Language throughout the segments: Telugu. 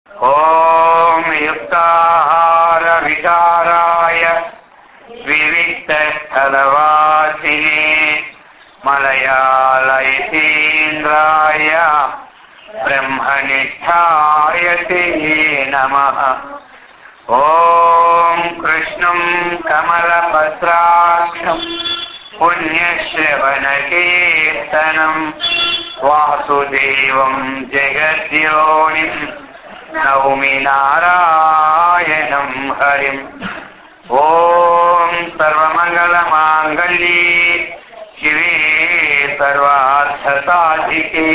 ఓం యుక్తాహార వికారాయ వివిక్తస్థలవాసినే మలయాళయతీంద్రాయ బ్రహ్మనిష్ఠాయ తే నమః. ఓం కృష్ణం కమలపత్రాక్షం పుణ్యశ్రవణకీర్తనం వాసుదేవం జగద్యోనిం నౌమి నారాయణం హరిం. ఓం సర్వమంగళమాంగళ్యే శివే సర్వార్థసాధికే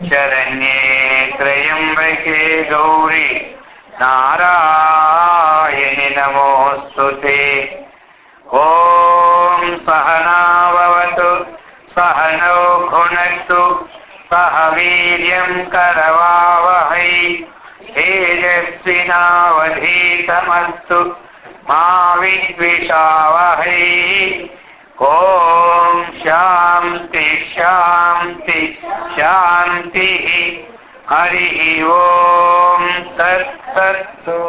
శరణ్యే త్రయంబకే గౌరీ నారాయణి నమోస్తుతే. ఓం సహనావతు సహనౌ భునక్తు సహ వీర్యం కరవావహై తేజస్వినావధీతమస్తు మా విద్విషావహై. ఓం శాంతి శాంతి శాంతి. హరి ఓం తత్సత్తు.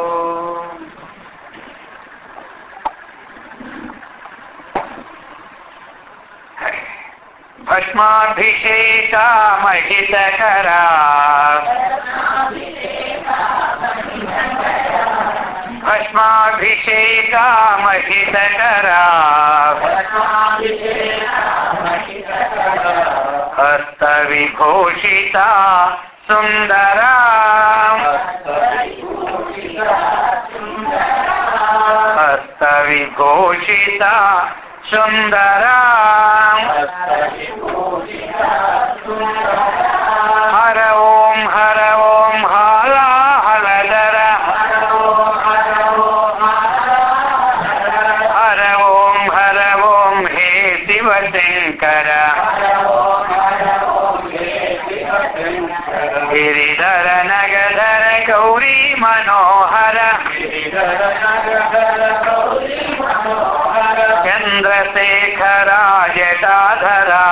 భస్మాభిషేకా మహితకరా భస్మాభిషేకా మహితకరా హస్తవిభూషితా సుందరా హస్తవిభూషితా సుందరా హర ఓం హాలాహలధర హర ఓం హే శివశంకర గిరిధర నగధర గౌరీ మనోహర చంద్రశేఖరా జటాధరా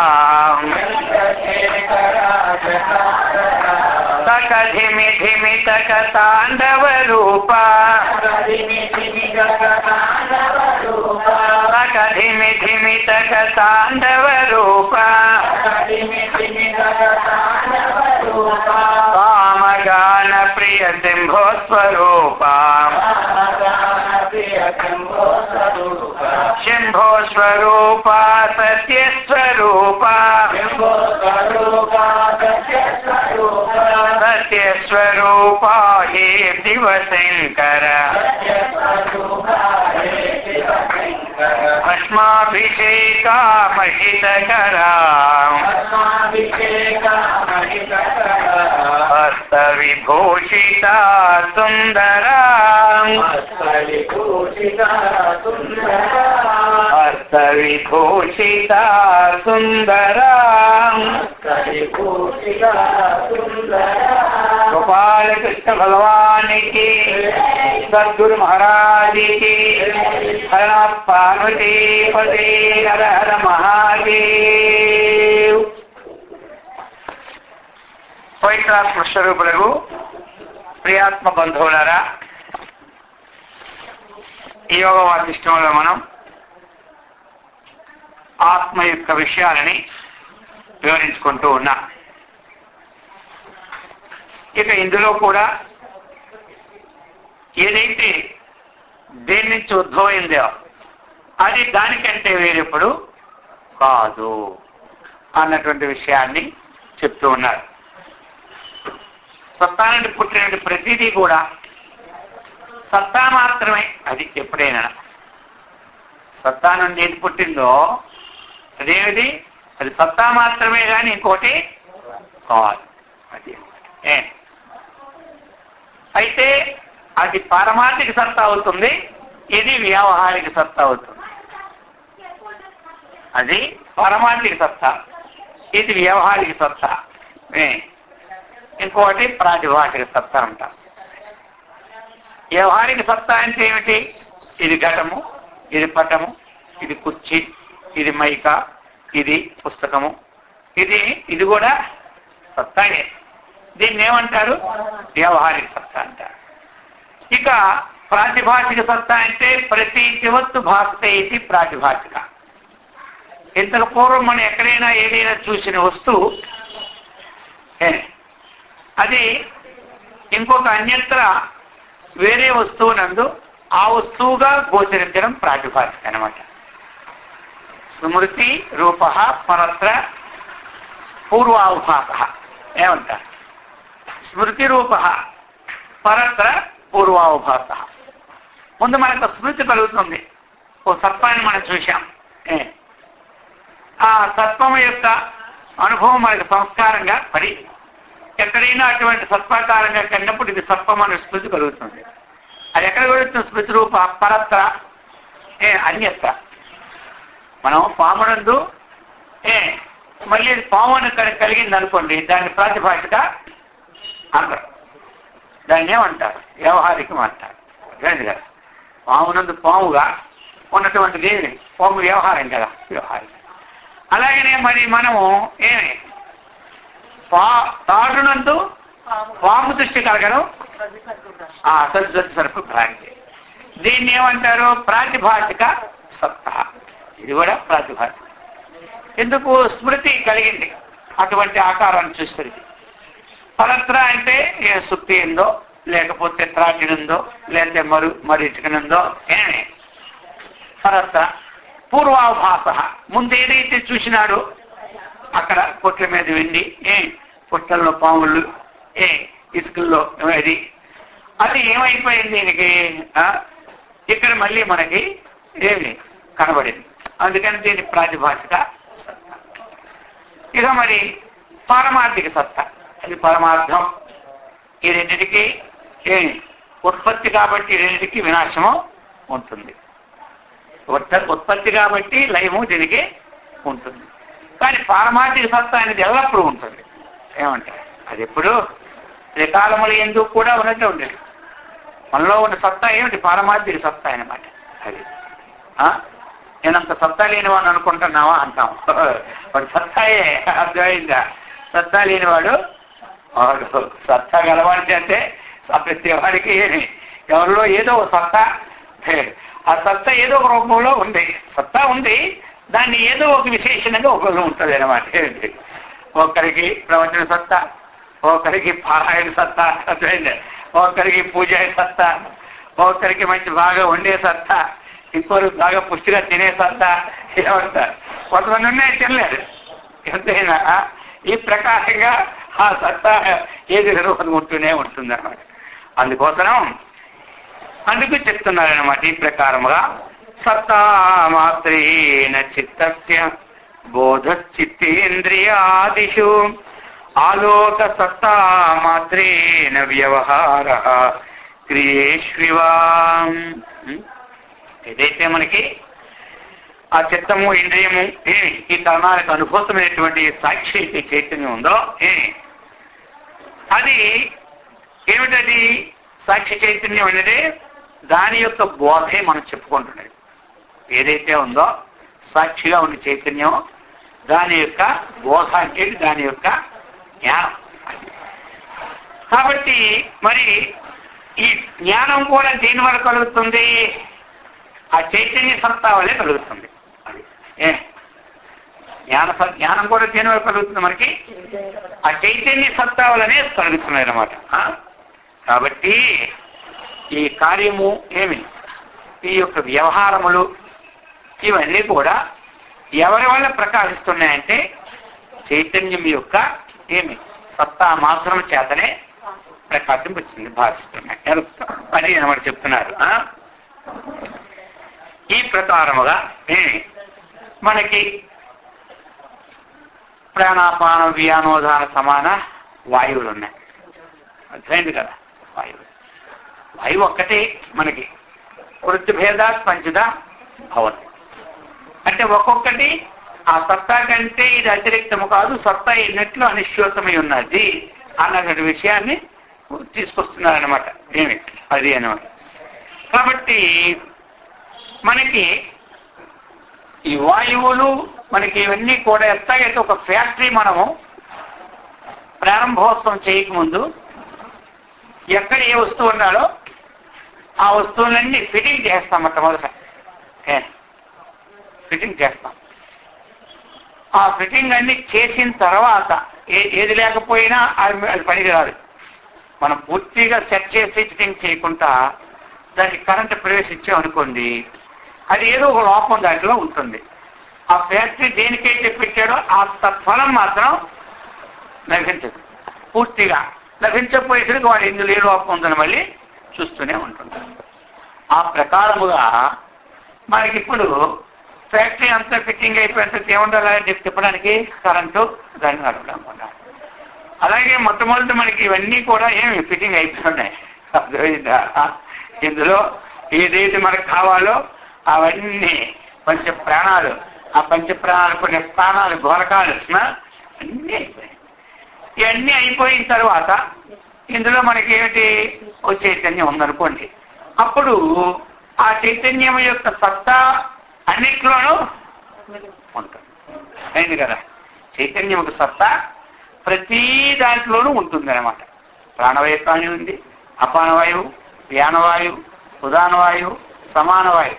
సకధిమి ధిమితక తాండవ రూప సకధిమి ధిమితక తాండవ రూప కామగాన ప్రియ శంభో స్వరూప శంభో స్వరూప సత్యస్వరూప సత్యస్వరూప హే శివశంకర భస్మాభిషేకా మహితకరా హస్తవిభూషితా సుందరా హస్తవిభూషితా సుందరా గోపాల కృష్ణ భగవానికి సద్గురు మహారాజుకి హర పార్వతీ పదే హర హర మహాదేవ్. పవిత్రాత్మ స్వరూపులకు ప్రియాత్మ బంధువులారా, ఈ యోగ వాసిష్టంలో మనం ఆత్మ యొక్క విషయాలని వివరించుకుంటూ ఉన్నాం. ఇక ఇందులో కూడా ఏదైతే దేని నుంచి ఉద్భవమైందో అది దానికంటే వేరెప్పుడు కాదు అన్నటువంటి విషయాన్ని చెప్తూ ఉన్నారు. సత్తా నుండి పుట్టిన ప్రతిదీ కూడా సత్తా మాత్రమే. అది ఎప్పుడైనా సత్తా నుండి ఏది పుట్టిందో అదేమిటి, అది సత్తా మాత్రమే కానీ ఇంకోటి కాదు. అది అయితే అది పారమార్థిక సత్తా అవుతుంది, ఇది వ్యావహారిక సత్తా అవుతుంది. అది పారమార్థిక సత్తా, ఇది వ్యావహారిక సత్తా, ఇంకోటి ప్రాతిభాషిక సత్తా అంటారు. వ్యవహారిక సత్తా అంటే ఏమిటి? ఇది ఘటము, ఇది పటము, ఇది కుర్చీ, ఇది మైకా, ఇది పుస్తకము, ఇది కూడా సత్తానే. దీన్ని ఏమంటారు? వ్యవహారిక సత్తా అంటారు. ఇక ప్రాతిభాషిక సత్తా అంటే ప్రతీతివత్తు భాసతే ఇది ప్రాతిభాషిక. ఇంతకు పూర్వం మనం ఎక్కడైనా ఏదైనా చూసిన వస్తువు అది ఇంకొక అన్యత్ర వేరే వస్తువునందు ఆ వస్తువుగా గోచరించడం ప్రాతిభాషిక అనమాట. స్మృతి రూప పరత్ర పూర్వాభాస ఏమంటారు? స్మృతి రూప పరత్ర పూర్వాభాస. ముందు మనకు స్మృతి కలుగుతుంది. ఓ సర్పాన్ని మనం చూశాం. ఆ సర్పము యొక్క అనుభవం మనకు సంస్కారంగా పడి ఎక్కడైనా అటువంటి సర్పాకారంగా కన్నప్పుడు ఇది సర్పం అనే స్మృతి కలుగుతుంది. అది ఎక్కడ కలుగుతుంది? స్మృతి రూప పరత్ర అన్యత్ర. మనం పామునందు మళ్ళీ పాము కలిగింది అనుకోండి, దాన్ని ప్రాతిభాషిక అంటారు. దాన్ని ఏమంటారు? వ్యవహారికం అంటారు. అర్థమైంది కదా? పామునందు పాముగా ఉన్నటువంటిది పాము వ్యవహారం కదా, వ్యవహారికం. అలాగనే మరి మనము తాడునందు పాము దృష్టి కలగడం సరస్వతి భ్రాంతి. దీన్ని ఏమంటారు? ప్రాతిభాషిక సత్తా. ఇది కూడా ప్రాతిభాషిక. ఎందుకు? స్మృతి కలిగింది, అటువంటి ఆకారాన్ని చూస్తుంది. పరత్ర అంటే సుక్తి ఉందో, లేకపోతే త్రాటినుందో, లేకపోతే మరీచికనుందో పరత్ర. పూర్వాభాస, ముందు ఏదైతే చూసినాడో అక్కడ పొట్ల మీద వెండి, పొట్టల్లో పాములు, ఇసుకల్లో అది ఏమైపోయింది దీనికి? ఇక్కడ మళ్ళీ మనకి ఏమి కనబడింది. అందుకని దీని ప్రాతిభాషిక సత్తా. ఇక మరి పారమార్థిక సత్తా, అది పరమార్థం. ఈ రెండింటికి ఉత్పత్తి కాబట్టి ఈ రెండింటికి వినాశము ఉంటుంది. ఉత్పత్తి కాబట్టి లయము దీనికి ఉంటుంది. కానీ పారమార్థిక సత్తా అనేది ఎల్లప్పుడూ ఉంటుంది. ఏమంటారు? అది ఎప్పుడు త్రికాలములు ఎందుకు కూడా ఉన్నట్టే ఉండేది. మనలో ఉన్న సత్తా ఏమిటి? పారమార్థిక సత్తా అన్నమాట. అది నేనంత సత్తా లేనివాడు అనుకుంటున్నావా అంటాం. వాడు సత్తాయే, అర్థమైందా? సత్తా లేనివాడు వాడు సత్తా గలవాడి చేస్తే ప్రతి వాడికి ఎవరిలో ఏదో ఒక సత్తా, ఆ సత్తా ఏదో ఒక రూపంలో ఉంది. సత్తా ఉంది, దాన్ని ఏదో ఒక విశేషణంగా ఒకరు ఉంటుంది అనమాట. ఒకరికి ప్రవచన సత్తా, ఒకరికి పారాయణ సత్తా, ఒకరికి పూజ సత్తా, ఒకరికి మంచి బాగా వండే సత్తా, ఇంకొకరు బాగా పుష్టిగా తినే సత్తా. ఏమంటారు? కొంతమంది ఉన్నాయి తినలేదు. ఎంతైనా ఈ ప్రకారంగా ఆ సత్తా ఏది నిర్వహణ ఉంటూనే ఉంటుంది అన్నమాట. అందుకు చెప్తున్నారనమాట ఈ ప్రకారముగా సత్తా మాత్రేణ చిత్తస్య బోధశ్చిత్తేంద్రియాదిషు ఆలోక సత్తా మాత్రేణ వ్యవహార క్రియేష్వివా. ఏదైతే మనకి ఆ చిత్తము ఇంద్రియము ఈ కర్ణాలకు అనుభూతమైనటువంటి సాక్షి చైతన్యం ఉందో అది ఏమిటది? సాక్షి చైతన్యం అనేది దాని యొక్క బోధే మనం చెప్పుకుంటున్నది. ఏదైతే ఉందో సాక్షిగా ఉన్న చైతన్యం, దాని యొక్క బోధ అంటే దాని యొక్క జ్ఞానం. కాబట్టి మరి ఈ జ్ఞానం కూడా దేని వల్ల కలుగుతుంది? ఆ చైతన్య సత్తా వల్లే కలుగుతుంది. జ్ఞానం కూడా దేని వల్ల కలుగుతుంది? మనకి ఆ చైతన్య సత్తా వల్లనే కలుగుతున్నాయి అన్నమాట. కాబట్టి ఈ కార్యము ఈ యొక్క వ్యవహారములు ఇవన్నీ కూడా ఎవరి వల్ల ప్రకాశిస్తున్నాయంటే చైతన్యం యొక్క సత్తా మాత్రం చేతనే ప్రకాశింపచ్చింది, భాషిస్తున్నాయి అని అనమాట చెప్తున్నారు. ఈ ప్రకారముగా మనకి ప్రాణాపాన వ్యానోదాన సమాన వాయువులు ఉన్నాయి. అర్థమైంది కదా? వాయువు ఒక్కటే మనకి వృత్తిభేదాత్ పంచదా భవతి అంటే ఒక్కొక్కటి ఆ సత్తా కంటే ఇది అతిరిక్తము కాదు, సత్తా ఎన్నట్లు అనిశ్చితమై ఉన్నది అన్నటువంటి విషయాన్ని తీసుకొస్తున్నారనమాట. అది అనమాట. కాబట్టి మనకి ఈ వాయువులు మనకి ఇవన్నీ కూడా ఎట్లాగైతే ఒక ఫ్యాక్టరీ మనము ప్రారంభోత్సవం చేయకముందు ఎక్కడ ఏ వస్తువు ఉన్నాడో ఆ వస్తువులన్నీ ఫిట్టింగ్ చేస్తాం. మొట్టమొదట ఫిట్టింగ్ చేస్తాం. ఆ ఫిట్టింగ్ అన్ని చేసిన తర్వాత ఏది లేకపోయినా అది పనికిరాదు. మనం పూర్తిగా సెట్ చేసి ఫిట్టింగ్ చేయకుండా దానికి కరెంటు ప్రవేశించామనుకోండి, అది ఏదో ఒక లోపం దాంట్లో ఉంటుంది. ఆ ఫ్యాక్టరీ దేనికైతే పెట్టాడో ఆ తత్ఫలం మాత్రం లభించదు. పూర్తిగా లభించకపోయేసరికి వాడు ఇందులో ఏ లోపం ఉందని మళ్ళీ చూస్తూనే ఉంటుంటారు. ఆ ప్రకారముగా మనకిప్పుడు ఫ్యాక్టరీ అంతా ఫిట్టింగ్ అయిపోయినంత ఏముండాలి తిప్పడానికి కరెంటు దాన్ని నడపడం ఉండాలి. అలాగే మొట్టమొదటి మనకి ఇవన్నీ కూడా ఏమి ఫిట్టింగ్ అయిపోయినాయి. అర్థమైందా? ఇందులో ఏదైతే మనకు కావాలో అవన్నీ పంచ ప్రాణాలు, ఆ పంచ ప్రాణాలు కొన్ని స్థానాలు గోరకాలు అన్నీ అయిపోయాయి. ఇవన్నీ అయిపోయిన తర్వాత ఇందులో మనకి ఏమిటి ఓ చైతన్యం ఉందనుకోండి. అప్పుడు ఆ చైతన్యం యొక్క సత్తా అన్నిట్లోనూ ఉంటుంది. అయింది కదా? చైతన్యం యొక్క సత్తా ప్రతి దాంట్లోనూ ఉంటుంది అన్నమాట. ప్రాణవాయు కానీ ఉంది, అపానవాయువు, వ్యానవాయువు, ఉదానవాయువు, సమానవాయువు,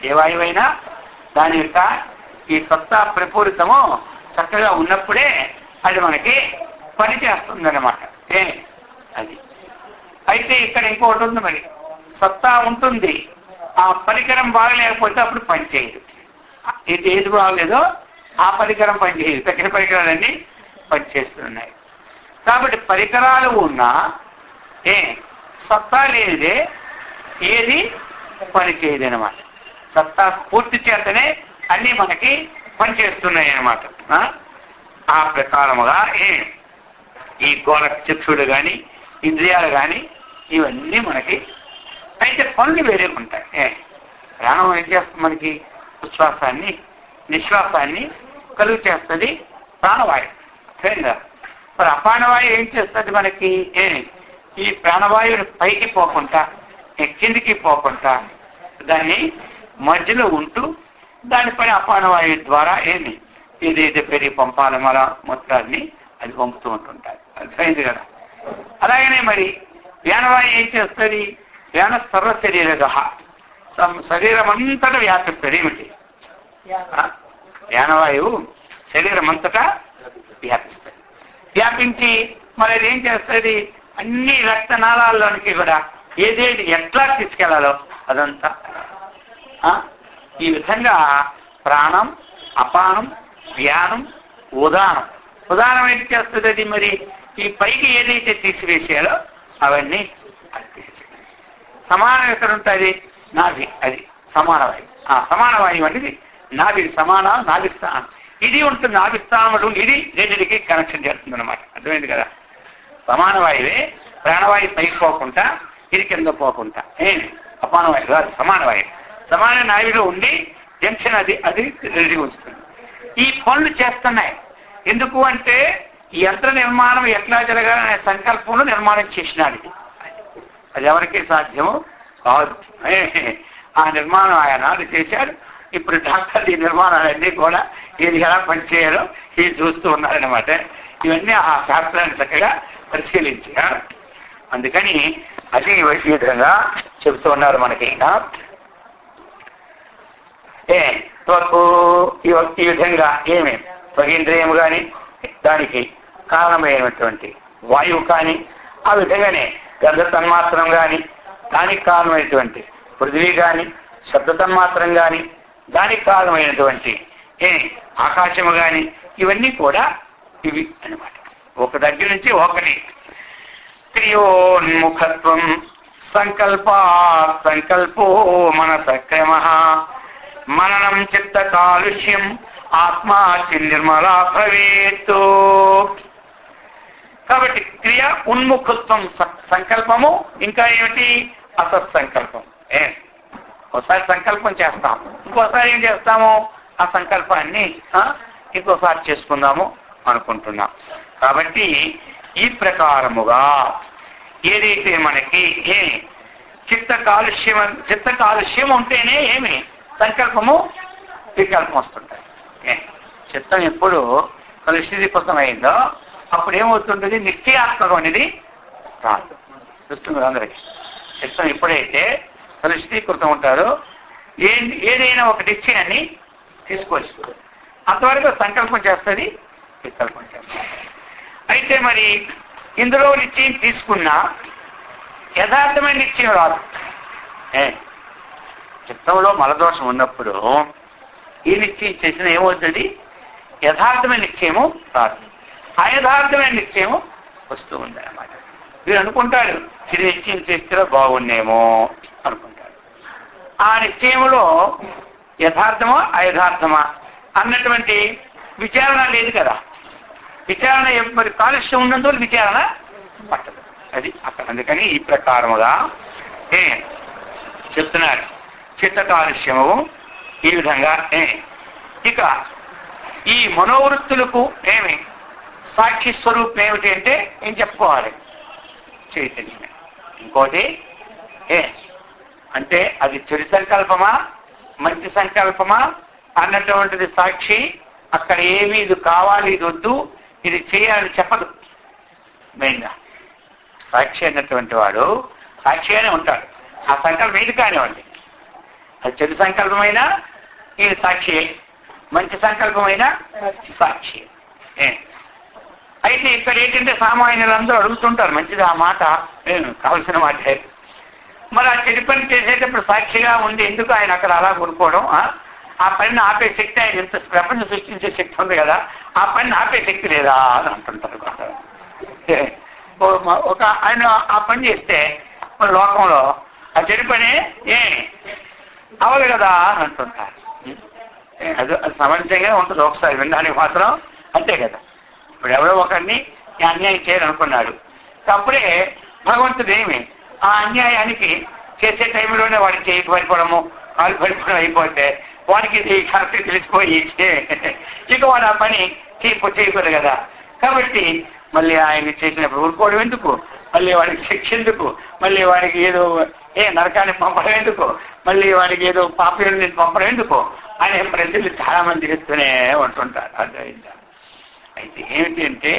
ఏ వాయువైనా దాని యొక్క ఈ సత్తా ప్రపూరితము చక్కగా ఉన్నప్పుడే అది మనకి పని చేస్తుందన్నమాట. అది అయితే ఇక్కడ ఇంకోటి ఉంది, మరి సత్తా ఉంటుంది, ఆ పరికరం బాగలేకపోతే అప్పుడు పనిచేయదు. ఇది ఏది బాగలేదో ఆ పరికరం పనిచేయదు, తగిన పరికరాలన్నీ పనిచేస్తున్నాయి. కాబట్టి పరికరాలు ఉన్నా సత్తా లేనిదే ఏది పనిచేయదు అనమాట. సత్తా స్ఫూర్తి చేతనే అన్నీ మనకి పనిచేస్తున్నాయి అన్నమాట. ఆ ప్రకారముగా ఈ గోళ చక్షుడు కానీ ఇంద్రియాలు కానీ ఇవన్నీ మనకి అయితే పనులు వేరే ఉంటాయి. ప్రాణం ఏం చేస్తుంది? మనకి ఉచ్ఛ్వాసాన్ని నిశ్వాసాన్ని కలుగు చేస్తుంది ప్రాణవాయువు. సరేనా? మరి అపానవాయువు ఏం చేస్తుంది మనకి? ఈ ప్రాణవాయువుని పైకి పోకుండా కిందికి పోకుండా దాన్ని మధ్యలో ఉంటూ దానిపైన అపానవాయువు ద్వారా ఏదైతే పెరిగి పంపాలి మల మొత్తాన్ని అది పంపుతూ ఉంటుంటారు. అర్థమైంది కదా? అలాగనే మరి వ్యానవాయువు ఏం చేస్తుంది? వ్యాన సర్వ శరీరగ, శరీరం అంతటా వ్యాపిస్తుంది. ఏమిటి? వ్యానవాయువు శరీరం అంతటా వ్యాపిస్తుంది. వ్యాపించి మరి అది ఏం చేస్తుంది? అన్ని రక్తనాళాల్లోనికి కూడా ఏదేది ఎట్లా తీసుకెళ్లాలో అదంతా ఈ విధంగా ప్రాణం, అపానం, వ్యానం, ఉదానం. ఉదానం ఏంటి చేస్తుంది? అది మరి ఈ పైకి ఏదైతే తీసివేసేయాలో అవన్నీ సమానం ఎక్కడ ఉంటుంది? నాభి, అది సమానవాయువు. సమానవాయువు అనేది నాభి, సమాన నాభిస్థానం. ఇది ఉంటుంది నాభిస్థానము, ఇది రెండింటికి కనెక్షన్ చేస్తుంది అనమాట. అర్థమైంది కదా? సమానవాయువే ప్రాణవాయువు పైకి పోకుండా ఇది కింద పోకుండా అపానవాయువు కాదు, సమానవాయువు. సమాన నాయుడు ఉండి జంక్షన్ అది రెడీ వస్తుంది. ఈ పనులు చేస్తున్నాయి. ఎందుకు అంటే ఈ యంత్ర నిర్మాణం ఎట్లా జరగాలనే సంకల్పంలో నిర్మాణం చేసినాడు. అది ఎవరికి సాధ్యము కాదు. ఆ నిర్మాణం ఆయన చేశాడు. ఇప్పుడు డాక్టర్లు ఈ నిర్మాణాలన్నీ కూడా ఇది ఎలా పనిచేయాలో ఇది చూస్తూ ఉన్నారనమాట. ఇవన్నీ ఆ శాస్త్రాన్ని చక్కగా పరిశీలించి అందుకని అది ఈ విధంగా చెబుతూ ఉన్నారు మనకి. ఈ విధంగా త్వగేంద్రియము కానీ దానికి కారణమైనటువంటి వాయువు కానీ, ఆ విధంగానే గంధ తన్మాత్రం కానీ దానికి కారణమైనటువంటి పృథ్వీ కానీ, శబ్ద తన్మాత్రం కానీ దానికి కారణమైనటువంటి ఆకాశము కానీ ఇవన్నీ కూడా ఇవి అన్నమాట. ఒక దగ్గర నుంచి ఒకటి. క్రియోన్ముఖత్వం సంకల్పో మనసక్రమ మననం చిత్త కాలుష్యం ఆత్మా నిర్మలా భవేత్తు. కాబట్టి క్రియ ఉన్ముఖత్వం సంకల్పము, ఇంకా ఏమిటి? అసత్సంకల్పం. ఒకసారి సంకల్పం చేస్తాం, ఇంకోసారి ఏం చేస్తాము? ఆ సంకల్పాన్ని ఇంకోసారి చేసుకుందాము అనుకుంటున్నాం. కాబట్టి ఈ ప్రకారముగా ఏదైతే మనకి చిత్త కాలుష్యం ఉంటేనే సంకల్పము వికల్పం వస్తుంటాయి. చిత్తం ఎప్పుడు కలుషితీకృతం అయిందో అప్పుడు ఏమవుతుంటుంది, నిశ్చయాత్మకం అనేది రాదు. చూస్తుంది అందరికీ. చిత్తం ఎప్పుడైతే పరిస్థితికృతం ఉంటారో ఏదైనా ఒక నిశ్చయాన్ని తీసుకోవచ్చు. అంతవరకు సంకల్పం చేస్తుంది, వికల్పం చేస్తుంది. అయితే మరి ఇందులో నిశ్చయం తీసుకున్నా యథార్థమైన నిశ్చయం రాదు. చిత్తంలో మలదోషం ఉన్నప్పుడు ఈ నిశ్చయం చేసిన ఏమవుతుంది, యథార్థమైన నిశ్చయము రాదు, అయథార్థమైన నిశ్చయము వస్తూ ఉంది అన్నమాట. మీరు అనుకుంటారు ఇది నిశ్చయం చేస్తే బాగుండేమో అనుకుంటారు. ఆ నిశ్చయంలో యథార్థమా అయథార్థమా అన్నటువంటి విచారణ లేదు కదా. విచారణ మరి కాలుష్యం ఉన్నందువల్ల విచారణ పట్టదు. అది అక్కడ. అందుకని ఈ ప్రకారముగా చెప్తున్నారు. చిత్త కాలుష్యము ఈ విధంగా. ఇక ఈ మనోవృత్తులకు సాక్షి స్వరూపం ఏమిటి అంటే ఏం చెప్పుకోవాలి, చైతన్యమే. ఇంకోటి అంటే అది చెడు సంకల్పమా మంచి సంకల్పమా అన్నటువంటిది సాక్షి. అక్కడ ఏమి ఇది కావాలి, ఇది వద్దు, ఇది చేయాలని చెప్పదు. మెయిన్గా సాక్షి అన్నటువంటి వాడు సాక్షిగానే ఉంటాడు. ఆ సంకల్పం ఏది కానివ్వండి, అది చెడు సంకల్పమైనా ఇది సాక్షి, మంచి సంకల్పమైనా సాక్షి. అయితే ఇక్కడ ఏంటంటే సామాన్యులందరూ అడుగుతుంటారు, మంచిది ఆ మాట, కావలసిన మాట. మరి ఆ చెడు పని చేసేటప్పుడు సాక్షిగా ఉండి ఎందుకు ఆయన అక్కడ అలా కొనుక్కోవడం? ఆ పనిని ఆపే శక్తి, ఆయన ఎంత ప్రపంచం సృష్టించే శక్తి ఉంది కదా, ఆ పనిని ఆపే శక్తి లేదా అని అంటుంటారు. ఒక ఆయన ఆ పని చేస్తే మన లోకంలో ఆ చెడు పని అవదు కదా అని అంటుంటారు. అది సమంజసంగా ఉంటుంది ఒకసారి వినడానికి మాత్రం, అంతే కదా. ఇప్పుడు ఎవరో ఒకరిని అన్యాయం చేయాలనుకున్నాడు, అప్పుడే భగవంతుడు ఆ అన్యాయానికి చేసే టైంలోనే వాడికి చేయి పడిపోవడము, కాలు పడిపోవడం అయిపోతే వాడికి ఇది కరెక్ట్ తెలిసిపోయి ఇక వాడు ఆ పని చేయకూడదు కదా. కాబట్టి మళ్ళీ ఆయన చేసినప్పుడు ఊరుకోవడం ఎందుకు, మళ్ళీ వాడికి శిక్ష ఎందుకు, మళ్ళీ వాడికి ఏదో నరకాన్ని పంపడం ఎందుకు, మళ్ళీ వాడికి ఏదో పాపని పంపడం ఎందుకు అనే ప్రజలు చాలా మంది ఇస్తూనే ఉంటుంటారు. అర్థమైందా? అయితే ఏమిటి అంటే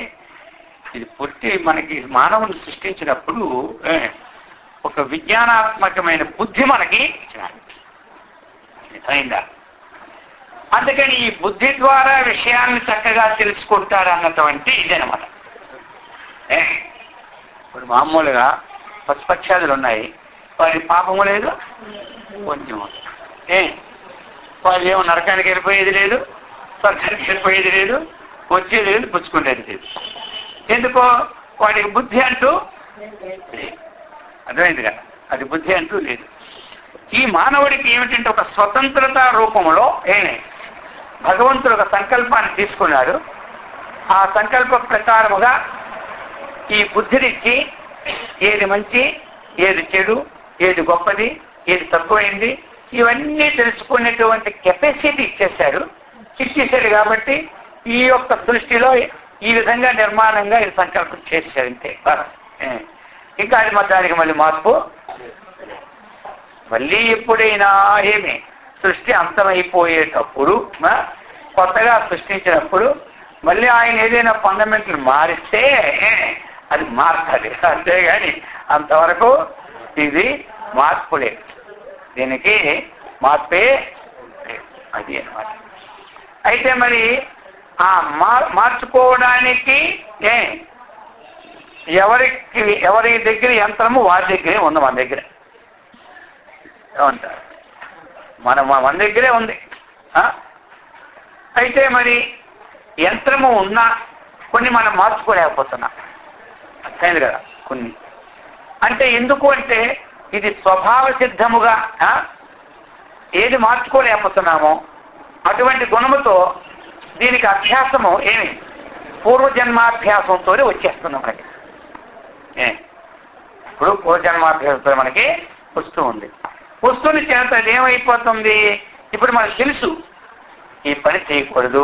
ఇది పుట్టి మనకి మానవుని సృష్టించినప్పుడు ఒక విజ్ఞానాత్మకమైన బుద్ధి మనకి ఇచ్చినాడు. అయిందా? అందుకని ఈ బుద్ధి ద్వారా విషయాన్ని చక్కగా తెలుసుకుంటారు అన్నటువంటి ఇదనమాట. ఇప్పుడు మామూలుగా పశుపక్షాదులు ఉన్నాయి, వారి పాపము లేదు, కొంచెం వారు ఏమో నరకానికి వెళ్ళిపోయేది లేదు, స్వర్గానికి వెళ్ళిపోయేది లేదు, వచ్చేది లేదు, పుచ్చుకునేది లేదు. ఎందుకో వాడికి బుద్ధి అంటూ లేదు. అర్థమైంది కదా, అది బుద్ధి అంటూ లేదు. ఈ మానవుడికి ఏమిటంటే ఒక స్వతంత్రత రూపంలో భగవంతుడు ఒక సంకల్పాన్ని తీసుకున్నాడు. ఆ సంకల్ప ప్రకారముగా ఈ బుద్ధినిచ్చి ఏది మంచి, ఏది చెడు, ఏది గొప్పది, ఏది తక్కువైంది, ఇవన్నీ తెలుసుకునేటువంటి కెపాసిటీ ఇచ్చేశాడు. కాబట్టి ఈ యొక్క సృష్టిలో ఈ విధంగా నిర్మాణంగా ఇది సంకల్పం చేశారు, అంతే బస్. ఇంకా అది దానికి మళ్ళీ మార్పు. మళ్ళీ ఎప్పుడైనా సృష్టి అంతమైపోయేటప్పుడు, కొత్తగా సృష్టించినప్పుడు మళ్ళీ ఆయన ఏదైనా ఫండమెంటల్ మారిస్తే అది మారుతుంది. అంతేగాని అంతవరకు ఇది మార్పు లేదు, దీనికి మార్పే అది అన్నమాట. అయితే మరి ఆ మార్చుకోవడానికి ఎవరి దగ్గర యంత్రము వారి దగ్గరే ఉంది, మన దగ్గర ఏమంటారు, మన దగ్గరే ఉంది. అయితే మరి యంత్రము ఉన్నా కొన్ని మనం మార్చుకోలేకపోతున్నాం. అర్థమైంది కదా. కొన్ని అంటే ఎందుకు అంటే ఇది స్వభావ సిద్ధముగా ఏది మార్చుకోలేకపోతున్నామో అటువంటి గుణముతో దీనికి అభ్యాసము పూర్వజన్మాభ్యాసంతో వచ్చేస్తుంది మనకి. ఇప్పుడు పూర్వజన్మాభ్యాసంతో మనకి వస్తూ ఉంది. వస్తువుని చేత ఏమైపోతుంది, ఇప్పుడు మనకు తెలుసు ఈ పని చేయకూడదు,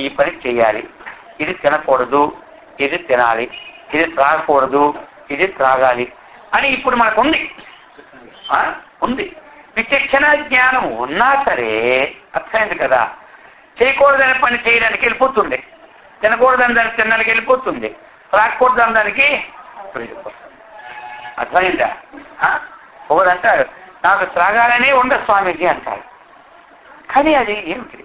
ఈ పని చేయాలి, ఇది తినకూడదు, ఇది తినాలి, ఇది త్రాగకూడదు, ఇది త్రాగాలి అని ఇప్పుడు మనకు ఉంది. విచక్షణ జ్ఞానం ఉన్నా సరే అర్థమైంది కదా, చేయకూడదనే పని చేయడానికి వెళ్ళిపోతుంది. తినకూడదని దానికి తిన్నడానికి వెళ్ళిపోతుంది, త్రాగకూడదని దానికి వెళ్ళిపోతుంది. అర్థమైందా? ఒకడంటాడు నాకు త్రాగాలనే ఉండదు స్వామీజీ అంటాడు. కానీ అది ఏమిటి?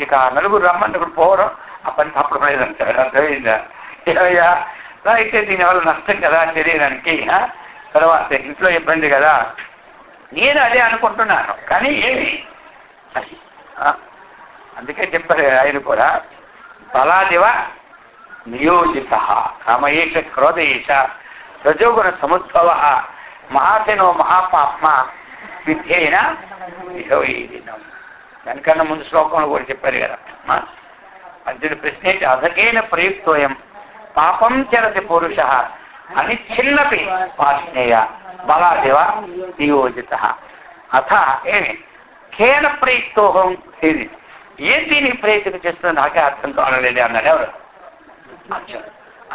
ఇక నలుగురు రమ్మన్నప్పుడు పోవడం ఆ పని తప్పలేదంటాడు. అర్థమైందా? ఏమయ్యా అయితే దీనివల్ల నష్టం కదా శరీరానికి, తర్వాత ఇంట్లో ఇబ్బంది కదా, నేను అదే అనుకుంటున్నాను. కానీ ఏమి అది అందుకే చెప్పారు ఆయన కూడా, బలాదివ నియోజిత కామయేష క్రోధయేష రజోగుణ సముద్భవ మహాశనో మహాపాప్మ విద్యేన విహోయినం. దానికన్నా ముందు శ్లోకంలో కూడా చెప్పారు కదా. అర్జున ప్రశ్న ఏంటి? అధకేన ప్రయుక్తోయం పాపం చరతి పురుష అనిచ్ఛిన్నపి పాష్ణేయ బలాదివ నియోజిత. అథ ఏమి కేన ప్రయుక్తోహం, ఇది ఏం దీనికి ప్రయత్నం చేస్తుందో నాకే అర్థం కావాలలేదు అన్నాడు ఎవరు?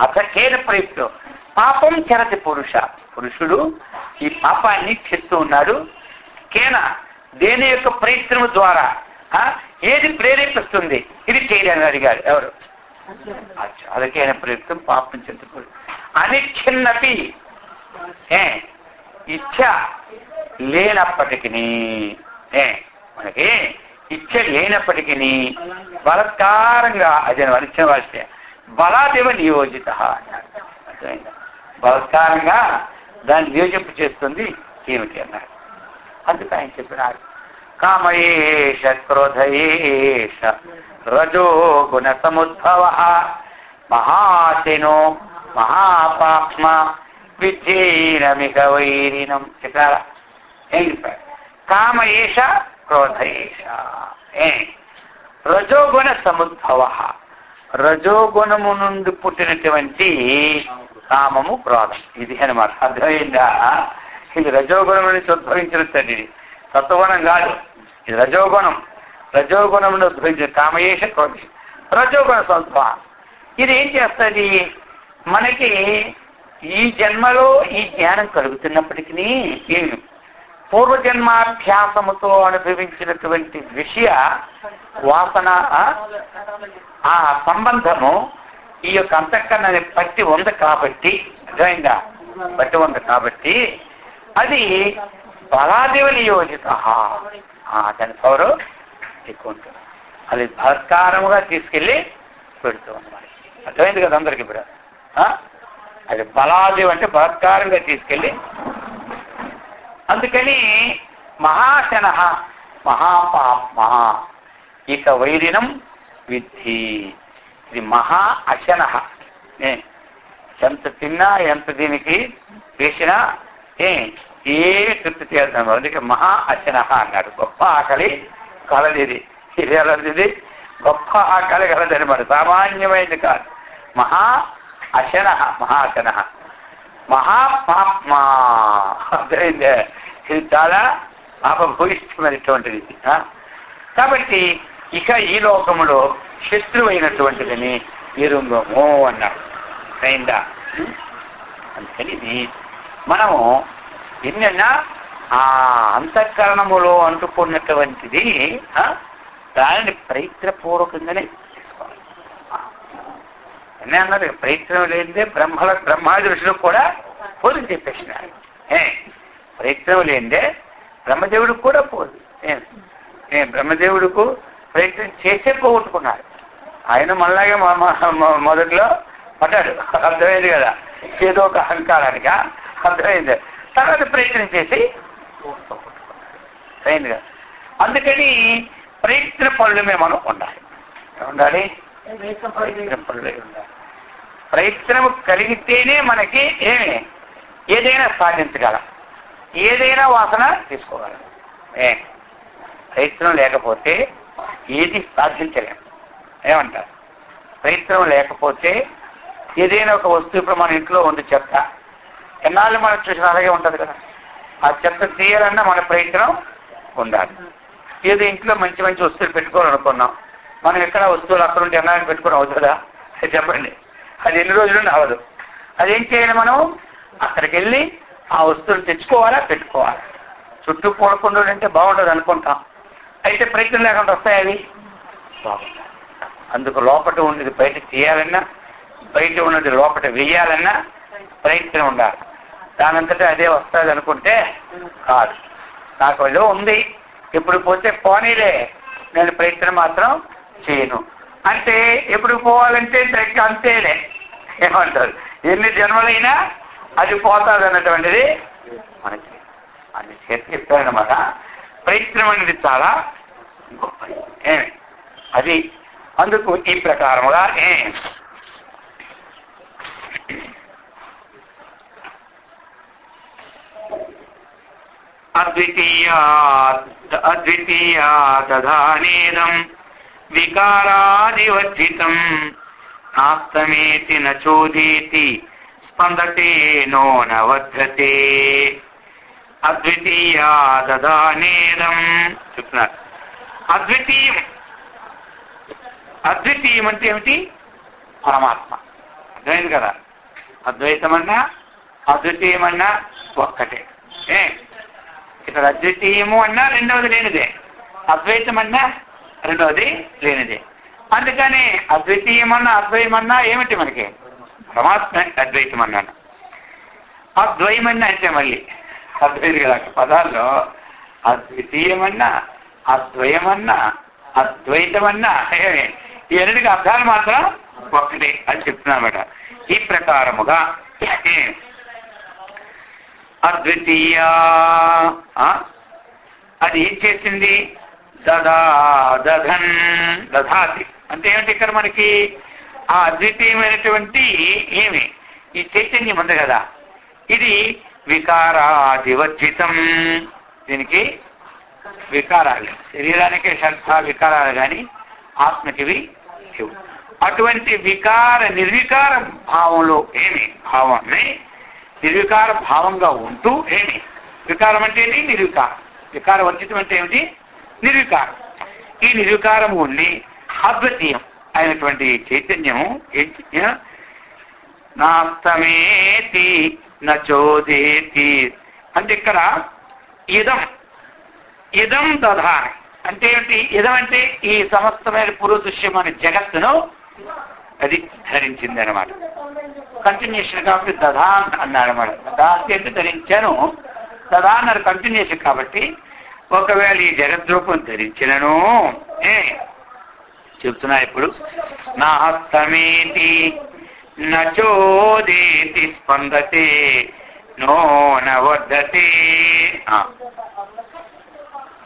అథ కేన ప్రయుక్తో పాపం చరతి పురుష, పురుషుడు ఈ పాపాన్ని చేస్తూ ఉన్నాడు. కేన దేని యొక్క ప్రయత్నం ద్వారా, ఏది ప్రేరేపిస్తుంది ఇది చేయడానికి అడిగాడు ఎవరు? అదకేన ప్రయుక్తం పాపం చరతి పురుష అనిచ్ఛిన్నపి, ఇచ్చ లేనప్పటికీ, మనకి ఇచ్చ లేనప్పటికీ బలత్కారంగా అది వరించిన వాస్తే బలాదేవ నియోజిత అన్నాడు. అర్థమైందా? బలత్కారంగా దాన్ని నియోజింపు చేస్తుంది ఏమిటి అన్నాడు. అందుకు ఆయన చెప్పినాడు కామయేష క్రోధయేష రజో గుణ సముద్భవ మహాశనో మహాపాప్మ విద్యేనమిక వైరినం. చెప్పారా? ఏం చెప్పారు? కామయేష క్రోధయేష రజోగుణ సముద్భవ, రజోగుణము నుండి పుట్టినటువంటి కామము క్రోధం ఇది అనమాట. అర్థమైందా? ఇది రజోగుణం నుంచి ఉద్భవించినట్టు, ఇది సత్వగుణం కాదు, ఇది రజోగుణం. రజోగుణం నుండి ఉద్భవించిన కామయేష క్రోధ రజోగుణ సముద్భవ. ఇది ఏం చేస్తుంది? మనకి ఈ జన్మలో ఈ జ్ఞానం కలుగుతున్నప్పటికీ పూర్వజన్మాభ్యాసముతో అనుభవించినటువంటి విషయ వాసన ఆ సంబంధము ఈ యొక్క అంతఃకరణాన్ని పట్టి ఉంది కాబట్టి, అర్థమైందా? పట్టి ఉంది కాబట్టి అది బలాదేవ నియోజిత, దాని పవరు ఎక్కువ ఉంటుంది. అది బలత్కారముగా తీసుకెళ్ళి పెడుతూ ఉంది మనకి. అర్థమైంది కదా అందరికి ఇప్పుడు? అది బలాదేవి అంటే బలత్కారంగా తీసుకెళ్ళి. అందుకని మహాశన మహాపాప్మ ఇక వైరినం విద్ధి. ఇది మహా అశన, ఎంత తిన్నా ఎంత దీనికి వేసినా ఏ తృప్తి చేద్దాం. అందుకే మహా అశన అన్నాడు. గొప్ప ఆకలి కలదిది, ఇది ఎలాంటిది? గొప్ప ఆకలి కలదని మరి సామాన్యమైనది కాదు. మహా అశన మహాశన మహాపాప్మ. అర్థమైందే? ఇది చాలా పాపభూయిష్టమైనటువంటిది. కాబట్టి ఇక ఈ లోకములో శత్రువైనటువంటిదని ఎరుంగము అన్నాడు. అయిందా? అందుకని ఇది మనము ఎన్నైనా ఆ అంతఃకరణములో అంటుకున్నటువంటిది దానిని ప్రయత్నపూర్వకంగానే తీసుకోవాలి. ఎన్నే అన్నారు? ప్రయత్నం లేనిదే బ్రహ్మాది ఋషులకు కూడా పోదు చెప్పేసినారు. ప్రయత్నం లేనిదే బ్రహ్మదేవుడికి కూడా పోదు. బ్రహ్మదేవుడికు ప్రయత్నం చేసే పోగొట్టుకున్నాడు. ఆయన మళ్ళాగే మొదట్లో పడ్డాడు. అర్థమైంది కదా? ఏదో ఒక అహంకారానికి అర్థమైంది. తర్వాత ప్రయత్నం చేసి అయింది కదా. అందుకని ప్రయత్న పనులమే మనం ఉండాలి. ఉండాలి ప్రయత్న పనులే ఉండాలి. ప్రయత్నము కలిగితేనే మనకి ఏదైనా సాధించగలం, ఏదైనా వాసన తీసుకోగలం. ప్రయత్నం లేకపోతే ఏది సాధించలేము. ఏమంటారు? ప్రయత్నం లేకపోతే ఏదైనా ఒక వస్తువు, ఇప్పుడు మన ఇంట్లో ఉంది చెత్త, ఎన్నాళ్ళు మనం చూసిన అలాగే ఉంటుంది కదా. ఆ చెత్త తీయాలన్నా మన ప్రయత్నం ఉండాలి. ఏదో ఇంట్లో మంచి మంచి వస్తువులు పెట్టుకోవాలనుకున్నాం, మనం ఎక్కడ వస్తువులు అక్కడ ఉంటే ఎన్నాళ్ళు పెట్టుకుని అవుతుందా? చెప్పండి. అది ఎన్ని రోజులు అవ్వదు. అదేం చేయాలి? మనం అక్కడికి వెళ్ళి ఆ వస్తువులు తెచ్చుకోవాలా, పెట్టుకోవాలి. చుట్టూ పూడకుండా అంటే బాగుంటుంది అనుకుంటాం. అయితే ప్రయత్నం లేకుండా వస్తాయి అవి బాగుంటాయి. అందుకు లోపల ఉన్నది బయట తీయాలన్నా, బయట ఉన్నది లోపల వేయాలన్నా ప్రయత్నం ఉండాలి. దానంతటా అదే వస్తుంది అనుకుంటే కాదు. నాకు ఏదో ఉంది, ఎప్పుడు పోతే పోనీలే, నేను ప్రయత్నం మాత్రం చేయను అంటే ఎప్పుడు పోవాలంటే అంతేలే, ఏమంటారు, ఎన్ని జన్మలైనా అది పోతుంది అన్నటువంటిది మనకి అని చేతి చెప్పారనమాట. ప్రయత్నం అనేది చాలా గొప్పది. అది అందుకు ఈ ప్రకారముగా అద్వితీయా దధానేదం వికారాదివర్జితం నాస్తమేతి నచోదేతి స్పందతే నో నవర్ధతే. అద్వితీయా దధానేదం చెప్తున్నారు. అద్వితీయం, అద్వితీయం అంటే ఏమిటి? పరమాత్మ. అర్థమైంది కదా. అద్వైతమన్నా అద్వితీయమన్నా ఒక్కటే. ఇక్కడ అద్వితీయము అన్నా రెండవది లేనిదే, అద్వైతం అన్నా రెండవది లేనిదే. అందుకని అద్వితీయమన్నా అద్వైతమన్నా ఏమిటి మనకి? పరమాత్మ. అద్వైతం అన్నాను. అద్వైమన్నా అంటే మళ్ళీ అద్వైతం కదా పదాల్లో అద్వితీయమన్నా అద్వయమన్నా అద్వైతమన్నా ఈ రెండుకి అర్థాలు మాత్రం ఒక్కటే అని చెప్తున్నామట. ఈ ప్రకారముగా అద్వితీయ అది ఏం చేసింది? దధన్ దధాతి అంటే ఏమిటి? ఇక్కడ మనకి ఆ అద్వితీయమైనటువంటి ఈ చైతన్యం ఉంది కదా, ఇది వికారాదివర్జితం. దీనికి వికారాలు, శరీరానికి షర్ధ వికారాలు కానీ ఆత్మకివి లేవు. అటువంటి నిర్వికార భావంలో భావాన్ని నిర్వికార భావంగా ఉంటూ వికారం అంటే నిర్వికారం, వికార వర్జితం అంటే ఏమిటి? నిర్వికారం. ఈ నిర్వికారం ఉండి అద్వితీయం అయినటువంటి చైతన్యము నాస్తమేతి నచోదేతి అంటే ఇక్కడ ఇదం దధా అంటే ఏమిటి? ఇదం అంటే ఈ సమస్తమైన పురుదృశ్యమైన జగత్తును అది ధరించింది అనమాట. కంటిన్యూషన్ కాబట్టి దధా అన్నాడు అనమాట. దధా అంటే ధరించాను, దధా అన్నారు కంటిన్యూషన్ కాబట్టి. ఒకవేళ ఈ జగద్రూపం ధరించినను చెప్తున్నా ఇప్పుడు, నా హస్తమేతి నచోదేతి స్పందతే నో నవర్ధతే.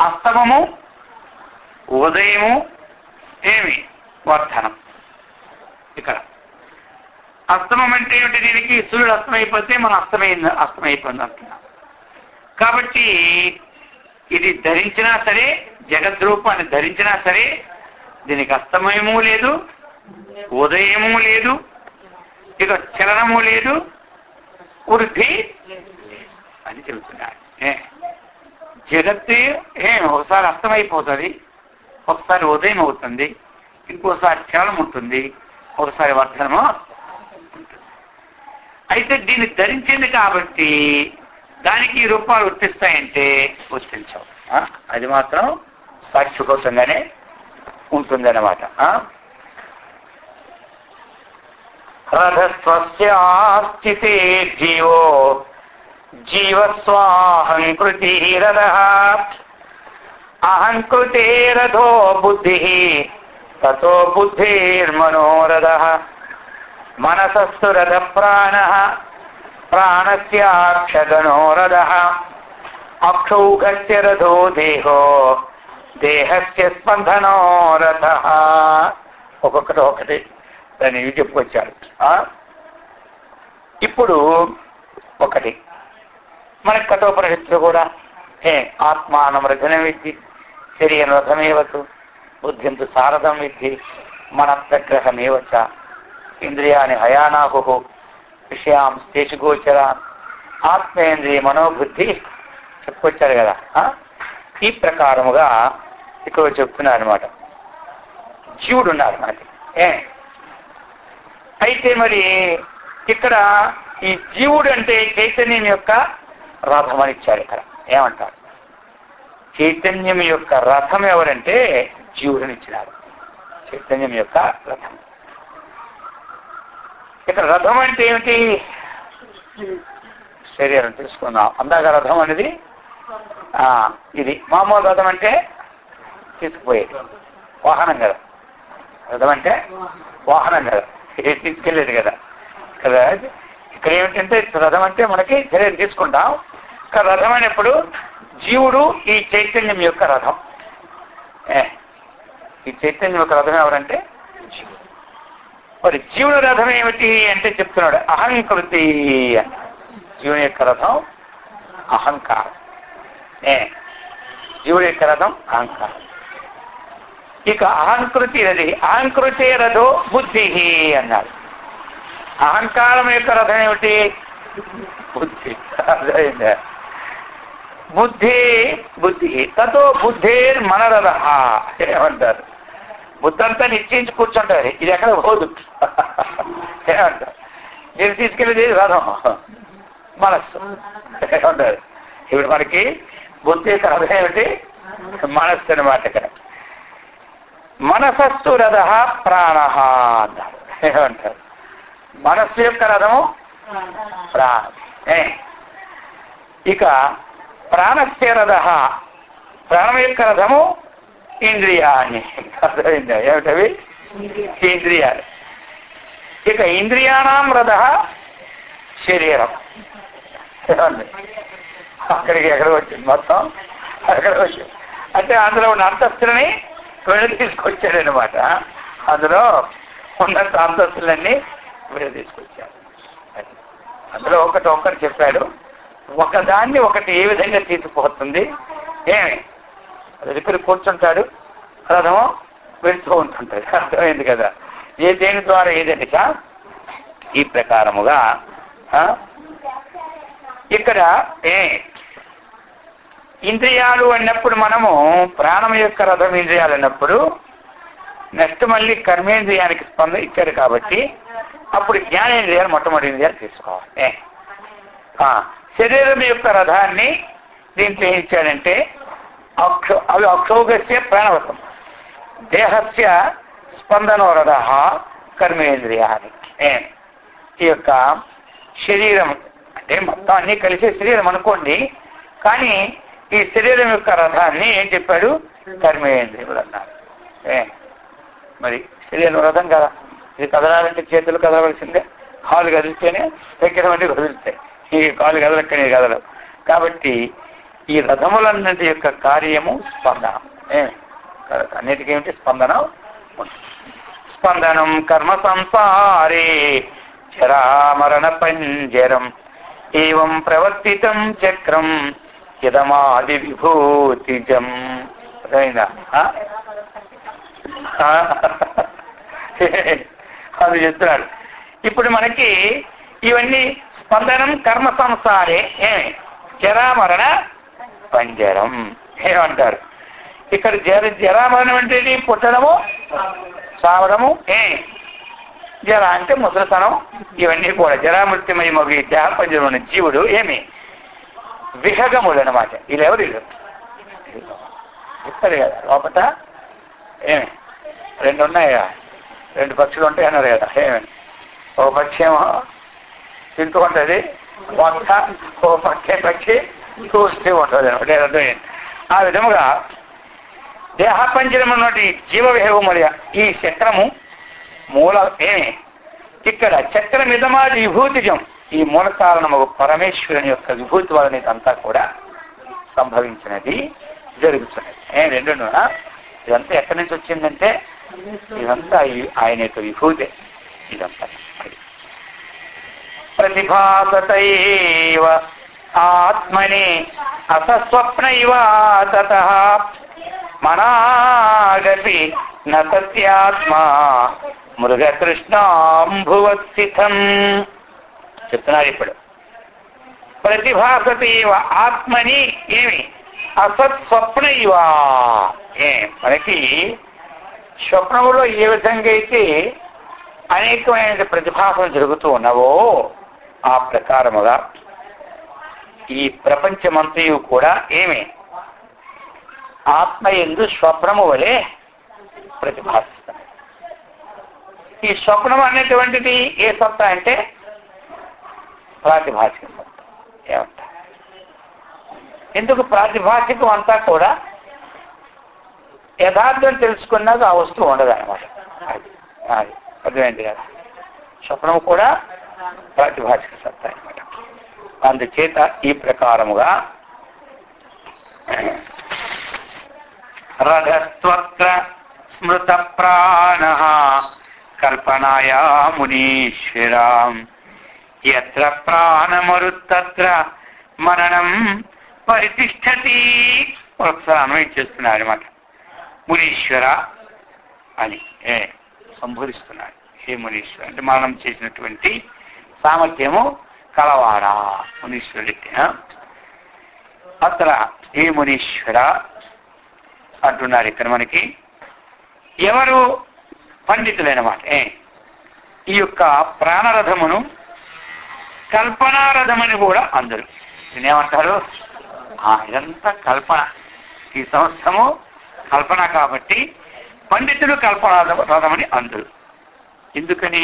అస్తమము ఉదయము వర్ధనం. ఇక్కడ అస్తమం అంటే ఏమిటి? దీనికి సూర్యుడు అస్తమైపోతే మనం అస్తమైపోయింది అంటున్నాం. కాబట్టి ఇది ధరించినా సరే, జగద్రూపాన్ని ధరించినా సరే, దీనికి అస్తమయము లేదు, ఉదయము లేదు, ఇక చలనము లేదు, వృద్ధి అని చెబుతున్నాడు. జగత్తు ఒకసారి అస్తమైపోతుంది, ఒకసారి ఉదయం అవుతుంది, ఇంకోసారి చలనం ఉంటుంది, ఒకసారి వర్ధనము ఉంటుంది. అయితే దీన్ని ధరించింది కాబట్టి దానికి రూపాలు వర్తిస్తాయంటే వర్తించవు. అది మాత్రం శాశ్వతంగానే ఉంటుందన్నమాట. రథస్వస్యాస్థితే జీవో జీవస్వాహంకృతి రథ అహంకృతే రథో బుద్ధి తతో బుద్ధిర్మనోరథ మనసస్తు రథ ప్రాణః ప్రాణస్యాక్షగణో రథః అక్షౌఘస్య రథో దేహో దేహస్య స్పందనో రథః. ఒకటి దాన్ని చెప్పుకొచ్చారు. ఇప్పుడు ఒకటి మనకి కఠోపనిషత్తులు కూడా ఆత్మానం రథనం విద్ధి, శరీరం రథమేవతు, బుద్ధింతు సారథం విద్ధి, మనఃప్రగ్రహమేవచ, ఇంద్రియాణి హయానాహు విషయాం స్థేషుగోచర, ఆత్మేంద్రియ మనోబుద్ధి చెప్పుకొచ్చారు కదా. ఈ ప్రకారముగా ఇక్కడ చెప్తున్నారు అనమాట. జీవుడు ఉన్నారు మనకి. అయితే మరి ఇక్కడ ఈ జీవుడు అంటే చైతన్యం యొక్క రథం అని ఇచ్చారు. ఇక్కడ ఏమంటారు? చైతన్యం యొక్క రథం ఎవరంటే జీవుడిని ఇచ్చినారు. చైతన్యం యొక్క రథం. ఇక్కడ రథం అంటే ఏమిటి? శరీరం తీసుకుందాం. అందాక రథం అనేది ఇది మామూలు రథం అంటే తీసుకుపోయేది, వాహనం కదా. రథం అంటే వాహనం కదా, తీసుకెళ్ళేది కదా. కదా ఇక్కడ ఏమిటంటే రథం అంటే మనకి శరీరం తీసుకుంటాం. ఇక్కడ రథం అనేప్పుడు జీవుడు ఈ చైతన్యం యొక్క రథం. ఈ చైతన్యం యొక్క రథం ఎవరంటే జీవుడు. మరి జీవుని రథం ఏమిటి అంటే చెప్తున్నాడు అహంకృతి. జీవుని యొక్క రథం అహంకారం. జీవుడి యొక్క రథం అహంకారం. ఇక అహంకృతి అది అహంకృతే రథో బుద్ధి అన్నారు. అహంకారం యొక్క రథం ఏమిటి? బుద్ధి. అర్థమైందా? బుద్ధి బుద్ధి తతో బుద్ధేర్ మనరథ ఏమంటారు? బుద్ధి అంతా నిశ్చయించి కూర్చుంటారు, ఇది ఎక్కడ పోదు ఏమంటారు? నేను తీసుకెళ్ళేది రథం మనస్సు ఏమంటారు? ఇప్పుడు మనకి బుద్ధి యొక్క రథం ఏమిటి? మనస్సు అనమాట. ఇక్కడ మనసస్తు రథ ప్రాణ అన్నారు. ఏమంటారు? మనస్సు యొక్క రథము ప్రాణం. ఇక ప్రాణస్య రథ, ప్రాణం యొక్క రథము ఇంద్రియాన్ని. అర్థమైందా? ఏమిటవి? ఇంద్రియాలు. ఇక ఇంద్రియాణం రథ శరీరం. అక్కడికి ఎక్కడ వచ్చింది? మొత్తం అక్కడ వచ్చింది. అంటే అందులో ఉన్న అంతస్తులని వీళ్ళు తీసుకొచ్చాడనమాట. అందులో ఉన్నంత అంతస్తులన్నీ వీళ్ళు తీసుకొచ్చాడు. అందులో ఒకటి చెప్పాడు. ఒకదాన్ని ఒకటి ఏ విధంగా తీసుకుపోతుంది? ఏమి దగ్గర కూర్చుంటాడు, రథము వెళ్తూ ఉంటుంటాడు. అర్థమైంది కదా? దేని ద్వారా ఏదండి ఈ ప్రకారముగా ఇక్కడ ఇంద్రియాలు అన్నప్పుడు మనము ప్రాణం యొక్క రథం ఇంద్రియాలు అన్నప్పుడు నెక్స్ట్ మళ్ళీ కర్మేంద్రియానికి స్పందన ఇచ్చారు కాబట్టి అప్పుడు జ్ఞానేంద్రియాలు మొట్టమొదటి ఇంద్రియాలు తీసుకోవాలి. శరీరం యొక్క రథాన్ని దీంట్లో ఏం ఇచ్చాడంటే అవి అక్షోగస్య ప్రాణవతం దేహస్య స్పందనో రథ కర్మేంద్రియాన్ని. ఈ యొక్క శరీరం అంటే మొత్తం అన్ని కలిసే శరీరం అనుకోండి, కానీ ఈ శరీరం యొక్క రథాన్ని ఏం చెప్పాడు? కర్మేంద్రియములు అన్నారు. మరి శరీరం రథం కదా, ఇది కదలాలంటే చేతులు కదలవలసిందే, కాలు కదిలితేనే ఎక్కడమంటే కదులుతాయి. ఈ కాలు కదలక్కనే కదలవు. కాబట్టి ఈ రథములన్నిటి యొక్క కార్యము స్పందనం. అన్నిటికేమిటి? స్పందనం. స్పందనం కర్మ సంసారే జరామరణ పంజరం ఏవం ప్రవర్తితం చక్రం యదమాది విభూతిజం. అది చెప్తున్నాడు. ఇప్పుడు మనకి ఇవన్నీ స్పందనం కర్మ సంసారే జరామరణ పంజరం ఏమంటారు? ఇక్కడ జరామరణం అంటే పుట్టడము, చావడము, జర అంటే ముసలితనం, ఇవన్నీ కూడా జరామృత్యమై మగి దేహ పంజరం ఉన్న జీవుడు విహగములు అనమాట. వీళ్ళు ఎవరు? చెప్తారు కదా లోపట రెండు ఉన్నాయా, రెండు పక్షులు ఉంటాయి అన్నారు కదా. ఓ పక్షి ఏమో తింటూ ఉంటుంది, ఓ పక్షి చూస్తూ ఉంటుంది అనమాట. ఆ విధముగా దేహపంజరం ఉన్నటువంటి జీవ విహగముల ఈ చక్రము మూల ఇక్కడ చక్రం మిదమాది విభూతిజం, ఈ మూల కారణము పరమేశ్వరుని యొక్క విభూతి వలన ఇదంతా కూడా సంభవించినది, జరుగుతున్నది. రెండును ఇదంతా ఎక్కడి నుంచి వచ్చిందంటే ఇదంతా ఆయన యొక్క విభూతే. ఇదంతా ప్రతిభాసతైవ ఆత్మని అసస్వప్నైవ తతః మనాగపి న సత్యాత్మా మృగకృష్ణాంభువస్థితం చెప్తున్నారు. ఇప్పుడు ప్రతిభాసతైవ ఆత్మని అసత్ స్వప్న ఇవా. మనకి స్వప్నములో ఏ విధంగా అయితే అనేకమైన ప్రతిభాసలు జరుగుతూ ఉన్నావో ఆ ప్రకారముగా ఈ ప్రపంచమంతయు కూడా ఆత్మ యందు స్వప్నము వలె ప్రతిభాసిస్తున్నాయి. ఈ స్వప్నం అనేటువంటిది ఏ సత్తా అంటే ప్రాతిభాషిక సత్తా. ఏమంటారు? ఎందుకు ప్రాతిభాషికం అంతా కూడా యథార్థం తెలుసుకున్నాక ఆ వస్తువు ఉండదు అనమాట. అది అర్థమైంది కదా. స్వప్నం కూడా ప్రాతిభాషిక సత్తా అనమాట. అందుచేత ఈ ప్రకారముగా రథస్త్వత్ర స్మృత ప్రాణ కల్పనాయా మునీశ్వరాం యత్ర ప్రాణమరుత్తత్ర మననం పరితిష్టతి. ఒకసారి అన్వయం చేస్తున్నారు అనమాట. మునీశ్వర అని సంబోధిస్తున్నారు. హే మునీశ్వర అంటే మరణం చేసినటువంటి సామర్థ్యము కలవాడా మునీశ్వరుడికి. అత్ర హే మునీశ్వర అంటున్నారు ఇక్కడ మనకి. ఎవరు పండితులైనమాట ఈ యొక్క ప్రాణరథమును కల్పనారథమని కూడా అందరూ ఏమంటారు? ఇదంతా కల్పన. ఈ సంస్థము కల్పన కాబట్టి పండితులు కల్పనారథమని అందరూ. ఎందుకని?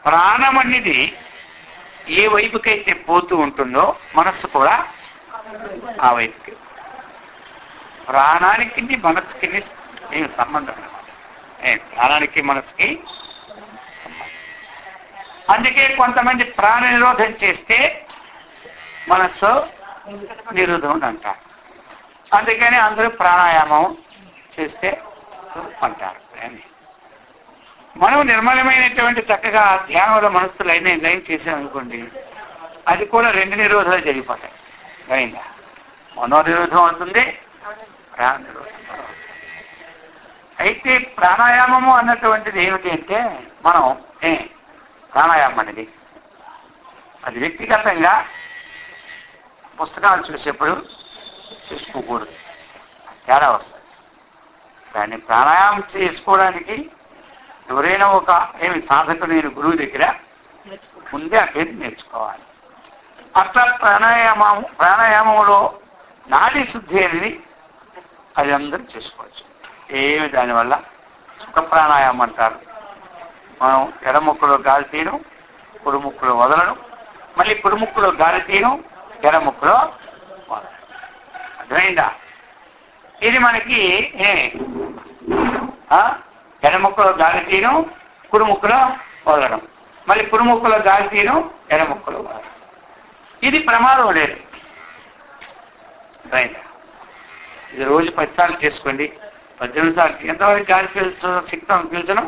ప్రాణం అనేది ఏ వైపుకైతే పోతూ ఉంటుందో మనస్సు కూడా ఆ వైపుకి. ప్రాణానికి మనస్సుకి ఏం సంబంధం అనమాట. ప్రాణానికి మనసుకి సంబంధం. అందుకే కొంతమంది ప్రాణ నిరోధం చేస్తే మనస్సు నిరోధం అని అంటారు. అందుకని అందరూ ప్రాణాయామం చేస్తే అంటారు. మనం నిర్మలమైనటువంటి చక్కగా ధ్యానంలో మనస్సు లైన్ చేసామనుకోండి, అది కూడా 2 నిరోధాలు జరిగిపోతాయి. అయిందా? మనో నిరోధం అవుతుంది, ప్రాణ నిరోధం. అయితే ప్రాణాయామము అన్నటువంటిది ఏమిటి అంటే మనం ప్రాణాయామం అనేది అది వ్యక్తిగతంగా పుస్తకాలు చూసేప్పుడు చేసుకోకూడదు, తేడా వస్తుంది. దాన్ని ప్రాణాయామం చేసుకోవడానికి ఎవరైనా ఒక సాధకుడైన గురువు దగ్గర ముందే అభ్యర్థి నేర్చుకోవాలి. అట్లా ప్రాణాయామంలో నాడీ శుద్ధి అనేది అది అందరూ చేసుకోవచ్చు. ఏమి దానివల్ల సుఖ ప్రాణాయామం అంటారు. మనం ఎడముక్కులో గాలి తీయడం, కుడిముక్కులో వదలడం, మళ్ళీ కుడిముక్కులో గాలి తీయడం, ఎడముక్కులో వదలడం. అర్థమైందా? ఇది మనకి ఎడముక్కులో గాలి తీయడం, కుడిముక్కులో వదలడం, మళ్ళీ కుడిముక్కులో గాలి తీయడం, ఎడముక్కులో వదలడం. ఇది ప్రమాదం లేదు. అర్థమైందా? ఇది రోజు 10 సార్లు చేసుకోండి, 18 సార్లు. ఎంతవరకు గాలి శక్తం పీల్చడం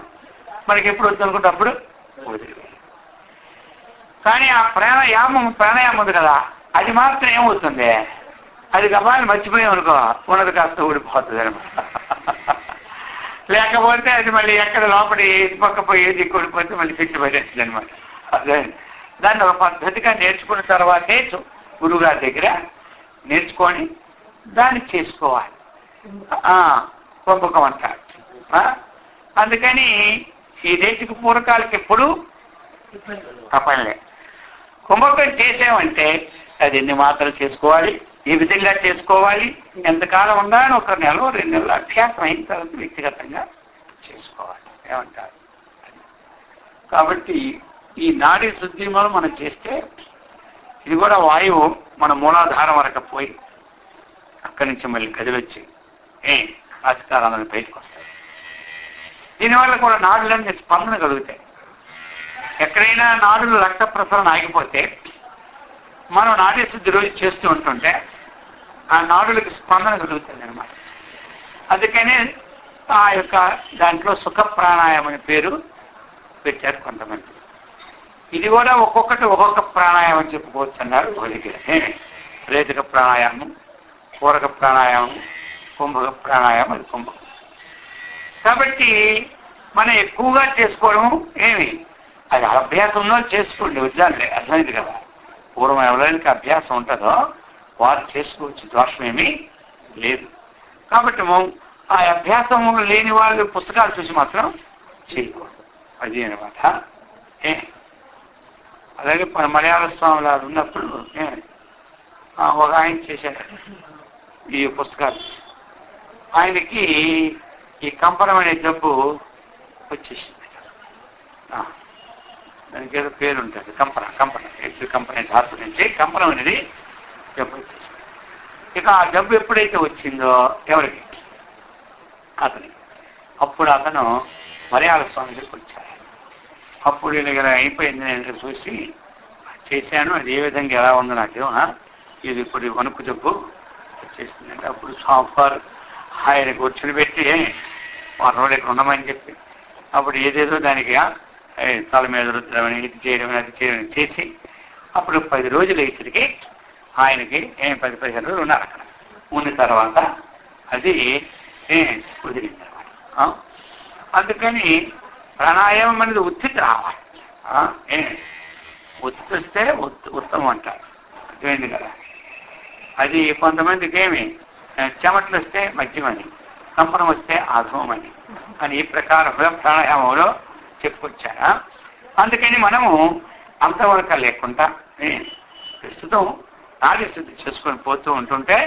మనకి ఎప్పుడు వద్దనుకుంటే అప్పుడు వదిలి. కానీ ఆ ప్రాణాయామం ఉంది కదా, అది మాత్రం ఏమవుతుంది? అది గబాన్ని మర్చిపోయాం అనుకో, ఉన్నది కాస్త ఊడిపోతుంది అనమాట. లేకపోతే అది మళ్ళీ ఎక్కడ లోపలి పక్క పోయేది కూడిపోతే మళ్ళీ పిచ్చి పడేస్తుంది అనమాట. అదే దాన్ని ఒక పద్ధతిగా నేర్చుకున్న తర్వాతే గురువుగారి దగ్గర నేర్చుకొని దాన్ని చేసుకోవాలి. కుంభకం అంటారు. అందుకని ఈ దేశకు పూర్వకాలకి ఎప్పుడు తప్పలే. కుంభకం చేసామంటే అది ఎన్ని మాత్రలు చేసుకోవాలి, ఈ విధంగా చేసుకోవాలి, ఎంతకాలం ఉండాలని 1 నెల 2 నెలల అభ్యాసం అయిన తర్వాత వ్యక్తిగతంగా చేసుకోవాలి. ఏమంటారు? కాబట్టి ఈ నాడీ శుద్ధి మనం చేస్తే ఇది కూడా వాయువు మన మూలాధారం వరకు పోయి అక్కడి నుంచి మళ్ళీ కదిలొచ్చి ఆస్కారాలను బయటకు వస్తాయి. దీనివల్ల కూడా నాడులన్నీ స్పందన కలుగుతాయి. ఎక్కడైనా నాడులు రక్త ప్రసరణ ఆగిపోతే మనం నాడీ శుద్ధి రోజు చేస్తూ ఉంటుంటే ఆ నాడులకి స్పందన కలుగుతుంది అనమాట. అందుకనే ఆ యొక్క దాంట్లో సుఖ ప్రాణాయామం అనే పేరు పెట్టారు కొంతమంది. ఇది కూడా ఒక్కొక్కటి ఒక్కొక్క ప్రాణాయామం చెప్పుకోవచ్చు అన్నారు దగ్గర. రేచక ప్రాణాయామం, పూరక ప్రాణాయామం, కుంభక ప్రాణాయామం, అది కుంభకం. కాబట్టి మనం ఎక్కువగా చేసుకోవడం అది అభ్యాసంలో చేసుకోండి, వద్దాలే. అర్థమైంది కదా? పూర్వం ఎవరికి అభ్యాసం ఉంటుందో వారు చేసుకోవచ్చు, దోషమేమీ లేదు. కాబట్టి ఆ అభ్యాసం లేని వాళ్ళు పుస్తకాలు చూసి మాత్రం చేయకూడదు. అది అనమాట. అలాగే మలయాళ స్వాములు ఉన్నప్పుడు ఒక ఆయన చేశారు ఈ పుస్తకాలు. ఆయనకి ఈ కంపనం అనే జబ్బు వచ్చేసింది. దానికి ఏదో పేరు ఉంటుంది, కంపన కంపన ధాతు నుంచి కంపనం అనేది జబ్బు వచ్చేసింది. ఇక ఆ జబ్బు ఎప్పుడైతే వచ్చిందో ఎవరికి, అతని, అప్పుడు అతను మలయాళ స్వామి దగ్గరికి వచ్చాడు. అప్పుడు దగ్గర అయిపోయింది, నేను చూసి చేశాను, అది ఏ విధంగా ఎలా ఉందో నాకు, ఇది ఇప్పుడు వణుకు జబ్బు వచ్చేసిందంటే అప్పుడు స్వామివారు ఆయనకు కూర్చుని పెట్టి వారం రోజులు ఇక్కడ ఉండమని చెప్పి అప్పుడు ఏదేదో దానికి తల మీద రుద్దమని ఇది చేయడం అది చేయడం చేసి అప్పుడు 10 రోజులు వేసరికి ఆయనకి 10-15 రోజులు ఉన్నారు అక్కడ. ఉన్న తర్వాత అది కుదిరింది అనమాట. అందుకని ప్రాణాయామం అనేది ఉత్తితి రావాలి. ఉత్తితి వస్తే ఉత్తమం అంటారు, అర్థమైంది కదా. అది కొంతమందికి ఏమి చెమట్లు వస్తే మధ్యమని, కంపనం వస్తే అధమని అని ఈ ప్రకారంగా ప్రాణాయామంలో చెప్పుకొచ్చారా. అందుకని మనము అంతవరకు లేకుండా ప్రస్తుతం నాడీ శుద్ధి చేసుకొని పోతూ ఉంటుంటే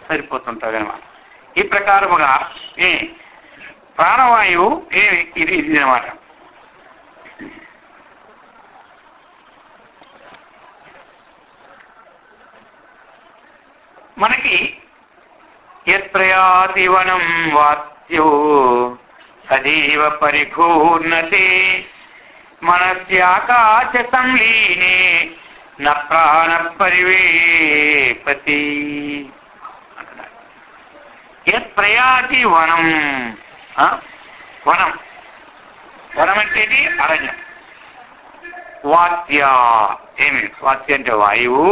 సరిపోతుంటుంది అనమాట. ఈ ప్రకారముగా ప్రాణవాయువు ఇది అనమాట. మనకి యత్ప్రయాతివనం వాత్యో తదేవ పరిఘూర్ణతే మనస్యాకాశ సంలీనే న ప్రాణ పరివేపతి. యత్ప్రయాతి వనం, వనం వనం అంటే అరణ్యం. వాత్య వాత్య అంటే వాయువు.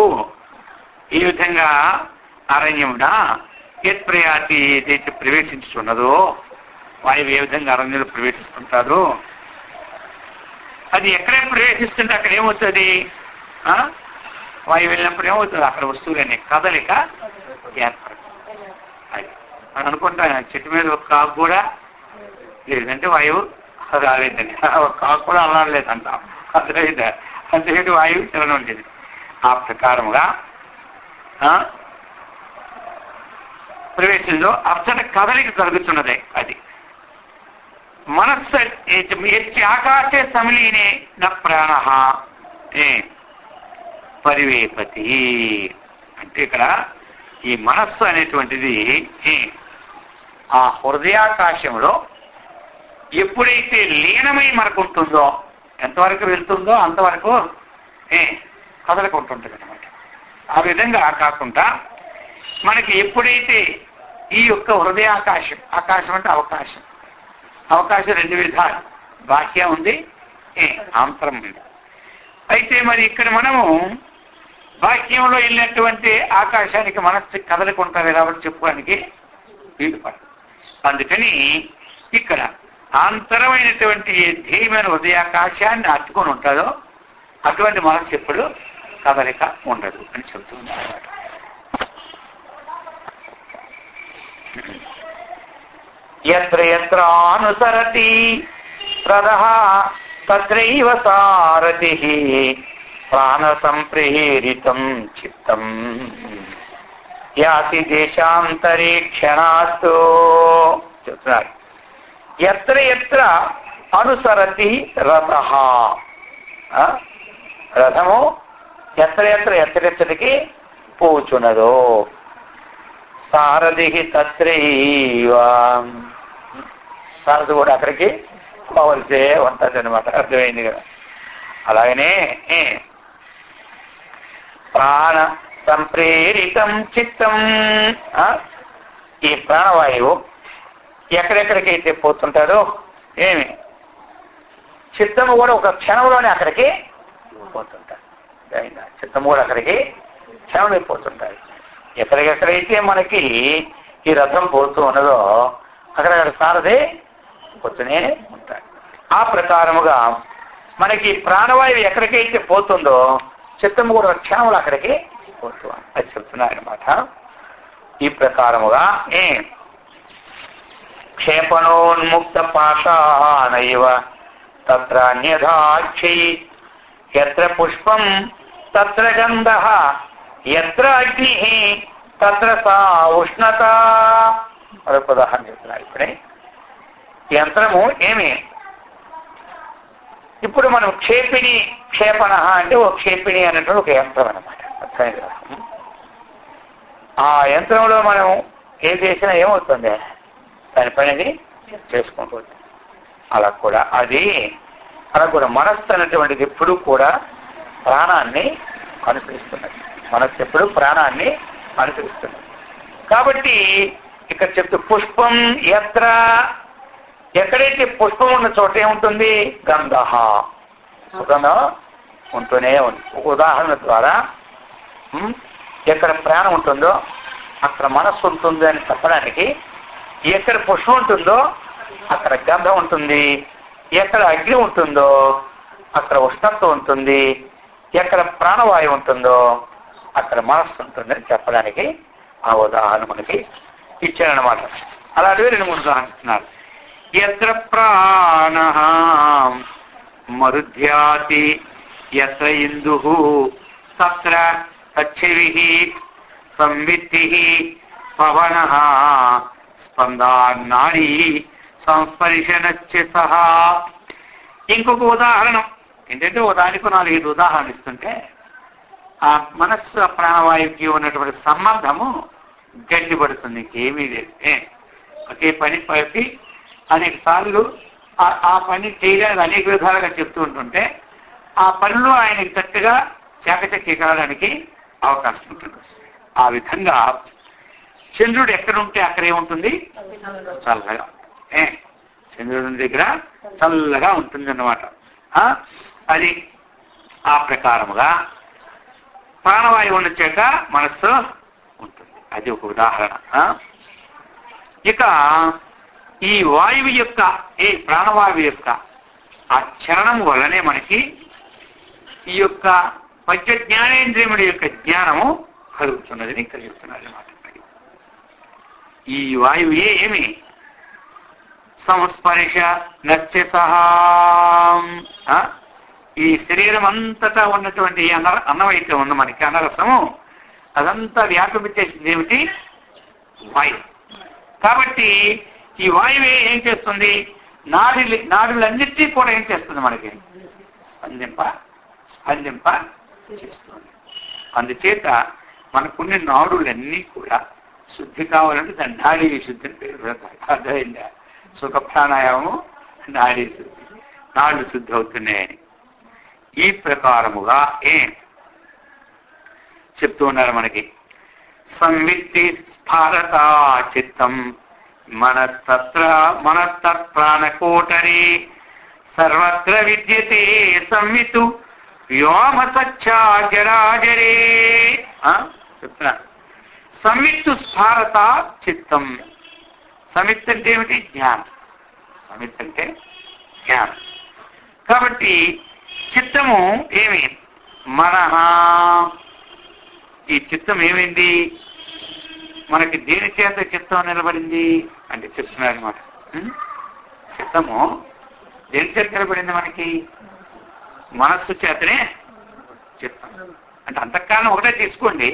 ఈ విధంగా అరణ్యమున యత్ప్రయాతి ఏదైతే ప్రవేశించుతున్నదో, వాయువు ఏ విధంగా అరణ్యంలో ప్రవేశిస్తుంటారో అది ఎక్కడే ప్రవేశిస్తుంటే అక్కడ ఏమవుతుంది, వాయువు వెళ్ళినప్పుడు ఏమవుతుంది, అక్కడ వస్తువులన్నీ కదలిక ఏర్పడుతుంది. అది మనం అనుకుంటా చెట్టు మీద ఒక కాకు కూడా లేదంటే వాయువు రాలేదండి, ఒక కాకు కూడా అల్లాడలేదంటాం, అర్థమైందా. అంతేంటి వాయువు చలనం ఉండేది. ఆ ప్రకారముగా ప్రవేశంలో అచ్చట కదలిక కలుగుతున్నదే. అది మనస్సు ఆకాశే సమిలీనే న ప్రాణ పరివేపతి. అంటే ఇక్కడ ఈ మనస్సు అనేటువంటిది ఆ హృదయాకాశంలో ఎప్పుడైతే లీనమై మనకుంటుందో, ఎంతవరకు వెళ్తుందో అంతవరకు కదలకుంటుంటుంది అనమాట. ఆ విధంగా కాకుండా మనకి ఎప్పుడైతే ఈ యొక్క హృదయాకాశం, ఆకాశం అంటే అవకాశం, అవకాశం 2 విధాలు, బాహ్యం ఉంది, ఆంతరం ఉంది. అయితే మరి ఇక్కడ మనము బాహ్యంలో వెళ్ళినటువంటి ఆకాశానికి మనస్సు కదలకుంటారు కాబట్టి చెప్పుకోవడానికి వీలు పడదు. అందుకని ఇక్కడ ఆంతరమైనటువంటి ధీమైన హృదయాకాశాన్ని అట్టుకొని ఉంటుందో అటువంటి మనస్సు ఎప్పుడు కదలిక ఉండదు అని చెబుతుంది అన్నమాట. యత్ర యత్రానుసరతి రథః తత్రైవ సారథిః ప్రాణ సంప్రేరితం చిత్తం యాతి దేశాంతరేక్షణాత్. చెప్తున్నారు ఎత్ర ఎత్ర అనుసరతి రథః, రథము ఎత్ర ఎత్ర ఎత్తడెత్తడికి పోచున్నదో, సారథి తత్రైవ, సారథి కూడా అక్కడికి పోవలసే ఉంటుంది అనమాట. అర్థమైంది కదా. అలాగనే ప్రాణ సంప్రేరితం చిత్తం, ఈ ప్రాణవాయువు ఎక్కడెక్కడికైతే పోతుంటాడో చిత్తము కూడా ఒక క్షణంలోనే అక్కడికి పోతుంటాడు. చిత్తము కూడా అక్కడికి క్షణంలో పోతుంటాడు. ఎక్కడికెక్కడైతే మనకి ఈ రథం పోతూ ఉన్నదో అక్కడక్కడ సారథి పోతూనే ఉంటాడు. ఆ ప్రకారముగా మనకి ప్రాణవాయువు ఎక్కడికైతే పోతుందో చిత్తము కూడా క్షణంలో అక్కడికి పోతూ అది చెప్తున్నారనమాట. ఈ ప్రకారముగా క్షేపణోన్ముక్త పాషాణైవ తత్ర అన్యథాక్షై యత్ర పుష్పం తత్ర గంధః యత్ర అగ్ని తత్ర సా ఉష్ణత. మరొక ఉదాహరణ చెప్తున్నారు. ఇప్పుడే యంత్రము ఇప్పుడు మనం క్షేపిణి క్షేపణ అంటే ఓ క్షేపిణి అన్నట్టు ఒక యంత్రం అన్నమాట. అర్థమైంది కదా? ఆ యంత్రంలో మనం ఏం చేసినా ఏమవుతుంది, దాని పనిని చేసుకుంటుంది. అలా కూడా మనస్సు అనేటువంటిది ఎప్పుడు కూడా ప్రాణాన్ని అనుసరిస్తున్నది. మనస్సు ఎప్పుడు ప్రాణాన్ని అనుసరిస్తున్నది. కాబట్టి ఇక్కడ చెప్తూ పుష్పం ఎక్కడైతే పుష్పం ఉన్న చోట ఏముంటుంది, గంధ, సుగంధం ఉంటూనే ఉంది. ఒక ఉదాహరణ ద్వారా ఎక్కడ ప్రాణం ఉంటుందో అక్కడ మనస్సు ఉంటుంది అని చెప్పడానికి, ఎక్కడ పుష్పం ఉంటుందో అక్కడ గంధం ఉంటుంది, ఎక్కడ అగ్ని ఉంటుందో అక్కడ ఉష్ణత్వం ఉంటుంది, ఎక్కడ ప్రాణవాయువు ఉంటుందో అక్కడ మనస్సు ఉంటుందని చెప్పడానికి ఆ ఉదాహరణ మనకి ఇచ్చారనమాట. అలాంటివి 2-3 ఉదాహరణ ఇస్తున్నారు. ఎత్ర ప్రాణ మరుధ్యాతి ఎత్ర ఇందు తత్ర తచ్చివి సంవిత్తి పవన స్పందాన్నాడి సంస్పర్శనచ్చ సహా. ఇంకొక ఉదాహరణ ఏంటంటే, దానికి 4-5 ఉదాహరణలు ఇస్తుంటే ఆ మనస్సు ప్రాణవాయువుకి ఉన్నటువంటి సంబంధము గట్టిపడుతుంది. ఇంకేమీ లేదు. ఒకే పని పట్టి అనేక సార్లు ఆ పని చేయడానికి అనేక విధాలుగా చెప్తూ ఉంటుంటే ఆ పనిలో ఆయనకి చక్కగా చాకచక్యకరానికి అవకాశం ఉంటుంది. ఆ విధంగా చంద్రుడు ఎక్కడుంటే అక్కడ ఏముంటుంది, చల్లగా. చంద్రుడి దగ్గర చల్లగా ఉంటుంది అన్నమాట. అది ఆ ప్రకారముగా ప్రాణవాయువు ఉన్న చేత మనస్సు ఉంటుంది. అది ఒక ఉదాహరణ. ఇక ఈ వాయువు యొక్క ప్రాణవాయువు యొక్క ఆ చలనం వల్లనే మనకి ఈ యొక్క పంచ జ్ఞానేంద్రియముడి యొక్క జ్ఞానము కలుగుతున్నదని కలిగిస్తున్నది అన్నమాట. ఈ వాయువు ఏమి సంస్పర్శ నశ్య సహా. ఈ శరీరం అంతటా ఉన్నటువంటి అన్నం అయితే ఉంది మనకి, అన్నరసము అదంతా వ్యాపించేసింది ఏమిటి, వాయువు. కాబట్టి ఈ వాయువే ఏం చేస్తుంది, నాడులన్నిటినీ కూడా ఏం చేస్తుంది, మనకి స్పందింప చేస్తుంది. అందుచేత మనకున్న నాడులన్నీ కూడా శుద్ధి కావాలంటే దాని నాడీ శుద్ధిని పేరు పెడతారు. అర్థమైందా? సుఖ ప్రాణాయామం నాడీ శుద్ధి, నాడు శుద్ధి అవుతున్నాయని ఈ ప్రకారముగా చెప్తూ ఉన్నారు మనకి. సంవిత్తి స్ఫారత చిత్తం మనస్తత్ప్రాణకోటరే సర్వత్ర విద్యతే సంవితు వ్యోమ సచ్చా జరాజరే. చెప్తున్నా, సంవిత్తు స్ఫారత చిత్తం. సమిత్ అంటే ఏమిటి, జ్ఞానం. సమిత్ అంటే జ్ఞానం. కాబట్టి చిత్తము ఏమి, మనః. ఈ చిత్తం ఏమైంది, మనకి దేని చేత చిత్తం నిలబడింది అంటే చెప్తున్నారు అనమాట. చిత్తము దేని చేత నిలబడింది మనకి, మనస్సు చేతనే చిత్తం. అంటే అంతఃకరణం ఒకటే తీసుకోండి,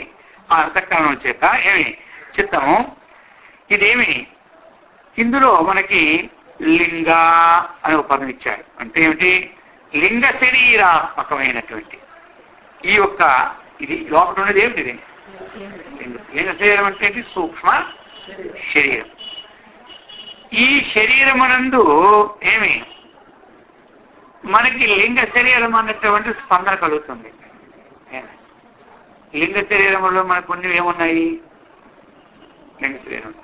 ఆ అంతఃకరణం చేత ఏమి చిత్తము. ఇదేమి, ఇందులో మనకి లింగ అని ఒక పదం ఇచ్చాడు. అంటే ఏమిటి, లింగ శరీరాత్మకమైనటువంటి ఈ యొక్క ఇది లోపల ఉన్నది ఏమిటిది, లింగ శరీరం అంటే సూక్ష్మ శరీరం. ఈ శరీరమునందు ఏమి మనకి లింగ శరీరం అన్నటువంటి స్పందన కలుగుతుంది. లింగ శరీరంలో మనకు కొన్ని ఏమున్నాయి, లింగ శరీరం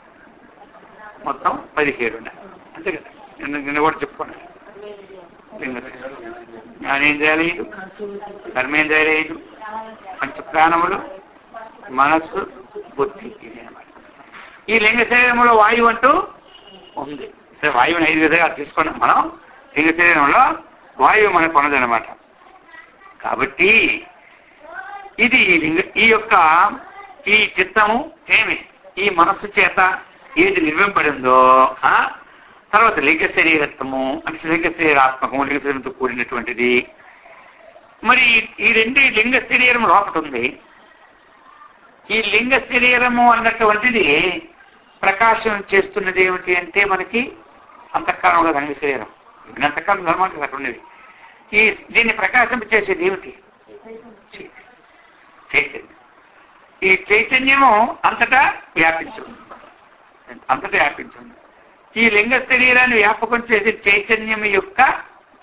మొత్తం 17 ఉన్నాయి, అంతే కదా. నిన్న కూడా చెప్పుకున్నాను. లింగ శరీరం జ్ఞానేంద్రియాలు 5, కర్మేంద్రియాలు 5, పంచ ప్రాణములు, మనస్సు, బుద్ధి. ఇది అన్నమాట. ఈ లింగ శరీరంలో వాయువు అంటూ ఉంది. సరే, వాయువుని 5 విధాలుగా తీసుకున్నాం మనం. లింగ శరీరంలో వాయువు మనకు ఉన్నదన్నమాట. కాబట్టి ఇది ఈ యొక్క ఈ చిత్తము ఏమి ఈ మనస్సు చేత ఏది నిర్మింపడిందో తర్వాత లింగ శరీరత్వము అంటే లింగ శరీరాత్మకము, లింగ శరీరంతో కూడినటువంటిది. మరి ఈ రెండు లింగ శరీరం లోపట ఉంది. ఈ లింగ శరీరము అన్నటువంటిది ప్రకాశం చేస్తున్నది ఏమిటి అంటే మనకి అంతఃకరణంలో లింగ శరీరం. అంతఃకరణ ధర్మానికి అక్కడ ఉండేది. దీన్ని ప్రకాశింపచేసేది ఏమిటి? చైతన్యం. ఈ చైతన్యము అంతటా వ్యాపించింది. ఈ లింగ శరీరాన్ని వ్యాపకం చేసే చైతన్యం యొక్క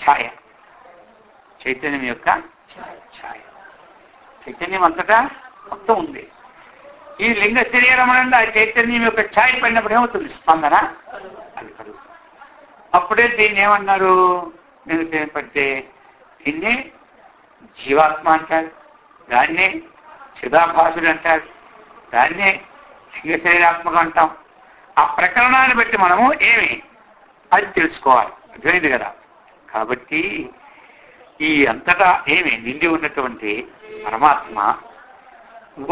ఛాయ. చైతన్యం అంతటా మొత్తం ఉంది. ఈ లింగ శరీరం అనండి ఆ చైతన్యం యొక్క ఛాయ పడినప్పుడు ఏమవుతుంది? స్పందన. అది కలుగుతుంది. అప్పుడే దీన్ని ఏమన్నారు? నేను పడితే దీన్నే జీవాత్మ అంటారు, దాన్నే చిదాభాసుడు అంటారు, దాన్నే లింగ శరీరాత్మకం అంటాం. ఆ ప్రకరణాన్ని బట్టి మనము అది తెలుసుకోవాలి. అర్థమైంది కదా? కాబట్టి ఈ అంతటా నిండి ఉన్నటువంటి పరమాత్మ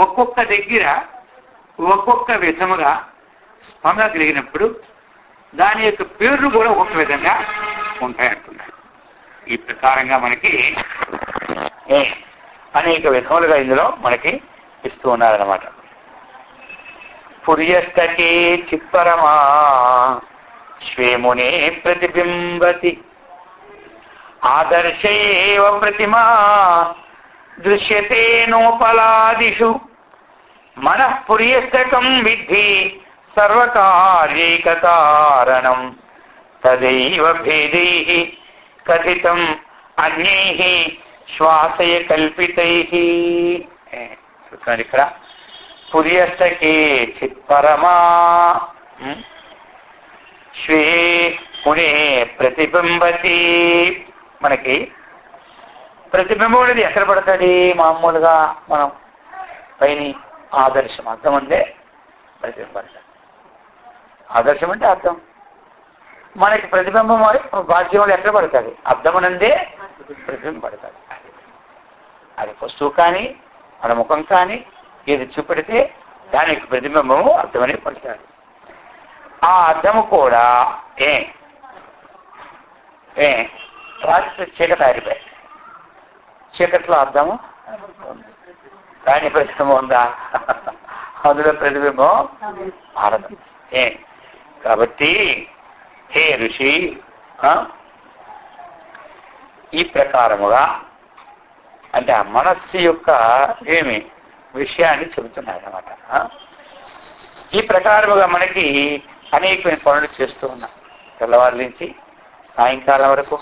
ఒక్కొక్క దగ్గర ఒక్కొక్క విధముగా స్పందన కలిగినప్పుడు దాని యొక్క పేర్లు కూడా ఒక్కొక్క విధంగా ఉంటాయంటున్నారు. ఈ ప్రకారంగా మనకి అనేక విధములుగా ఇందులో మనకి ఇస్తూ ఉన్నారన్నమాట. పుర్యష్టకే చిత్పరమా శ్వేమునే ప్రతిబింబతి ఆదర్శయేవ ప్రతిమా దృశ్యతే నోపలాదిషు మనః పుర్యష్టకం విద్ధి సర్వకార్యైకకారణం తదైవ భేదైః కథితం అన్యైః శ్వాసయ కల్పితైః. ఇక్కడ పుర్యష్టకే చిత్పరమా శ్వే మునే ప్రతిబింబతి. మనకి ప్రతిబింబం అనేది ఎక్కడ పడుతుంది? మామూలుగా మనం పైన ఆదర్శం అర్థం అందే ప్రతిబింబం. ఆదర్శం అంటే అర్థం. మనకి ప్రతిబింబం బాధ్యంలో ఎక్కడ పడుతుంది? అర్థమనందే ప్రతిబింబం పడుతుంది. అది వస్తువు కానీ మన ముఖం కానీ ఏది చూపెడితే దానికి ప్రతిబింబము అర్థమనే పడుతుంది. ఆ అర్థము కూడా రాత్రి చీకటి ఆరిపోయి చీకట్లో అర్థము దాని ప్రతిబింబం ఉందా? అందులో ప్రతిబింబం ఆడదు. కాబట్టి హే ఋషి, ఈ ప్రకారముగా అంటే ఆ మనస్సు యొక్క విషయాన్ని చెబుతున్నాడు అన్నమాట. ఈ ప్రకారముగా మనకి అనేకమైన పనులు చేస్తూ ఉన్నాం. తెల్లవారు నుంచి సాయంకాలం వరకు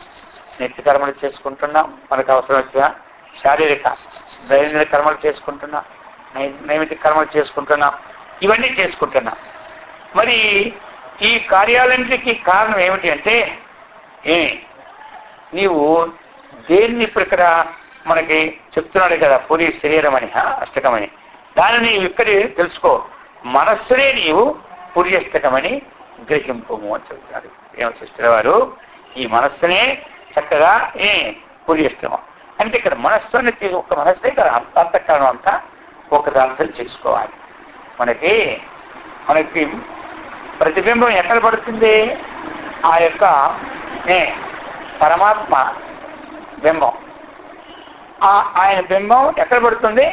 నిత్య కర్మలు చేసుకుంటున్నాం. మనకు అవసరం వచ్చిన శారీరక దైనందిన కర్మలు చేసుకుంటున్నాం, నైమితిక కర్మలు చేసుకుంటున్నాం, ఇవన్నీ చేసుకుంటున్నాం. మరి ఈ కార్యాలన్నిటికీ కారణం ఏమిటి అంటే నీవు దేన్ని ఇప్పుడు ఇక్కడ మనకి చెప్తున్నాడు కదా, పూరి శరీరం అని అష్టకమని. దానిని ఇక్కడే తెలుసుకో, మనస్సునే నీవు పుర్యష్టకమని గ్రహింపము అని చెబుతున్నారు. సిస్టర్ వారు ఈ మనస్సునే చక్కగా పుర్యష్టమం అంటే ఇక్కడ మనస్సు అనేది ఒక మనస్సే కదా, అంతఃకరణం అంతా ఒక దాంతో చేసుకోవాలి. మనకి ప్రతిబింబం ఎక్కడ పడుతుంది? ఆ యొక్క పరమాత్మ బింబం, ఆయన బింబం ఎక్కడ పడుతుంది?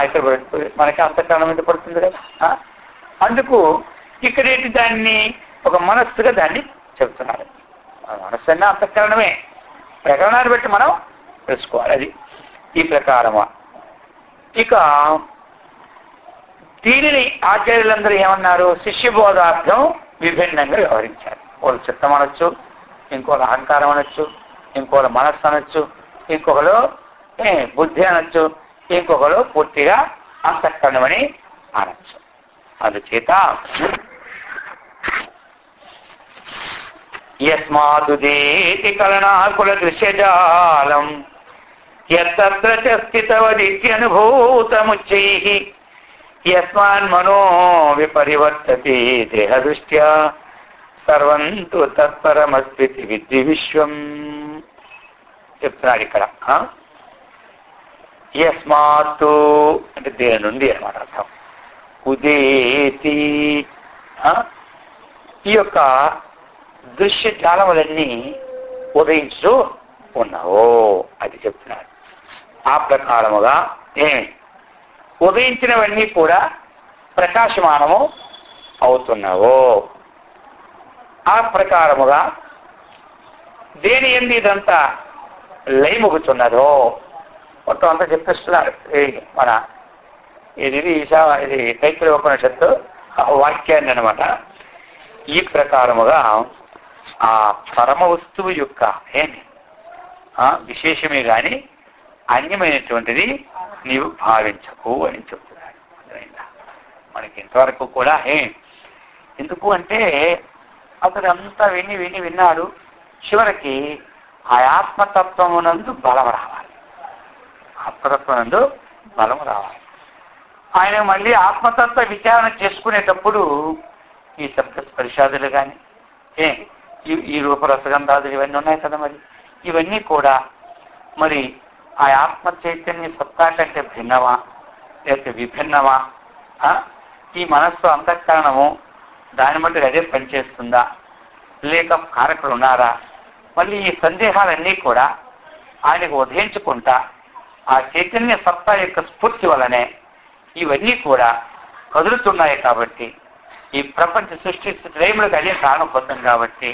ఇక్కడ పడుతుంది. మనకి అంతఃకరణం మీద పడుతుంది కదా. అందుకు ఇక్కడేంటి దాన్ని ఒక మనస్సుగా దాన్ని చెబుతున్నారు. మనస్సు అన్న అంతఃకరణమే, ప్రకరణాన్ని బట్టి మనం తెలుసుకోవాలి. అది ఈ ప్రకారమా. ఇక దీనిని ఆచార్యులందరూ ఏమన్నారు? శిష్యబోధార్థం విభిన్నంగా వ్యవహరించారు. వాళ్ళు చిత్తం అనొచ్చు, ఇంకోళ్ళు అహంకారం అనొచ్చు, ఇంకోళ్ళు మనస్సు అనొచ్చు, ఇంకొకరు బుద్ధి అనొచ్చు, ఇంకొకరు పూర్తిగా అంతఃకరణమని అనొచ్చు. అందుచేత యస్మాదుదేతి కలనాకుల దృశ్యజాలం యత్ర స్థితవదిత్యనుభూతముచ్చైః యస్మాన్మనో విపరివర్తతే దేహదృష్ట్యా సర్వం తు తత్పరమస్మితి విద్ధి విశ్వం చెప్తున్నాడు ఇక్కడ. యస్మాత్తు అంటే దేని నుండి అన్నమాట అర్థం. ఉదేతి ఈ యొక్క దృశ్య జాలములన్నీ ఉదయించు ఉన్నావో అది చెప్తున్నాడు. ఆ ప్రకారముగా ఉదయించినవన్నీ కూడా ప్రకాశమానము అవుతున్నావో ఆ ప్రకారముగా దేని ఎందు ఇదంతా లయముగుతున్నదో మొత్తం అంతా చెప్పిస్తున్నారు. మన ఇది తైత్తిరీయ ఉపనిషత్తు వాక్యాన్ని అనమాట. ఈ ప్రకారముగా ఆ పరమ వస్తువు యొక్క విశేషమే గాని అన్యమైనటువంటిది నీవు భావించకు అని చెప్తున్నాడు. మనకి ఇంతవరకు కూడా ఎందుకు అంటే అతడు అంతా విన్నాడు. చివరికి ఆ ఆత్మతత్వమునందు బలం రావాలి. ఆత్మతత్వనందు బలం రావాలి. ఆయన మళ్ళీ ఆత్మతత్వ విచారణ చేసుకునేటప్పుడు ఈ శబ్ద స్పర్శాదులు కానీ ఈ రూపరసగంధాదులు ఇవన్నీ ఉన్నాయి కదా, మరి ఇవన్నీ కూడా మరి ఆ ఆత్మ చైతన్య సత్తా కంటే భిన్నమా లేకపోతే విభిన్నమా, ఈ మనస్సు అంతఃకరణము దాని మట్టుకు అదే పనిచేస్తుందా లేక కారకులు ఉన్నారా, మళ్ళీ ఈ సందేహాలన్నీ కూడా ఆయనకు ఉదయించుకుంటా ఆ చైతన్య సత్తా యొక్క స్ఫూర్తి వలనే ఇవన్నీ కూడా కదులుతున్నాయి. కాబట్టి ఈ ప్రపంచ సృష్టి త్రయములకు అదే కారణబద్ధం కాబట్టి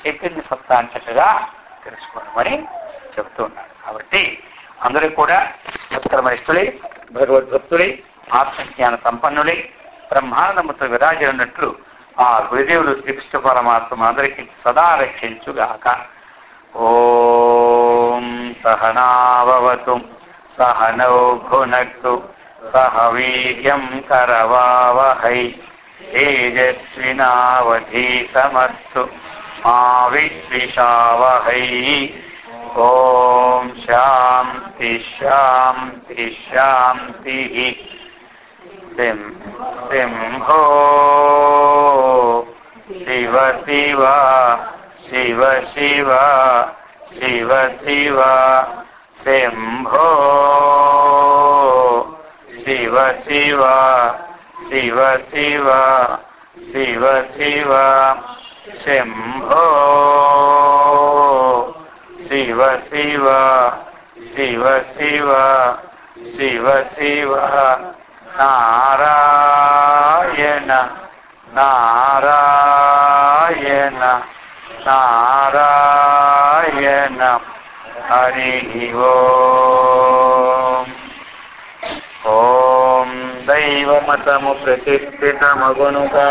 చైతన్య సత్తా అని చక్కగా తెలుసుకోవడమని చెబుతూ ఉన్నాడు. కాబట్టి అందరూ కూడా సత్కర్మనిష్ఠులై, భగవద్భక్తులై, ఆత్మజ్ఞాన సంపన్నులై, బ్రహ్మానందముతో విరాజున్నట్లు ఆ గురుదేవుడు శ్రీకృష్ణ పరమాత్మ అందరికీ సదా రక్షించుగాక. ఓం సహనావతు సహనౌ భునక్తు సహ వీర్యం కరవావహై తేజస్వినావధీతమస్తు మా విద్విషావహై. ఓం శాంతి శాంతి శాంతి. శంభో శివ శివ శివ శివ శివ శివ శంభో శివ శివ శివ శివ శివ శివ శంభో శివ శివ శివ శివ శివ శివ. నారాయణ నారాయణ నారాయణ. హరి ఓం. ఓం దైవమతము ప్రతిష్ఠితమగునుగా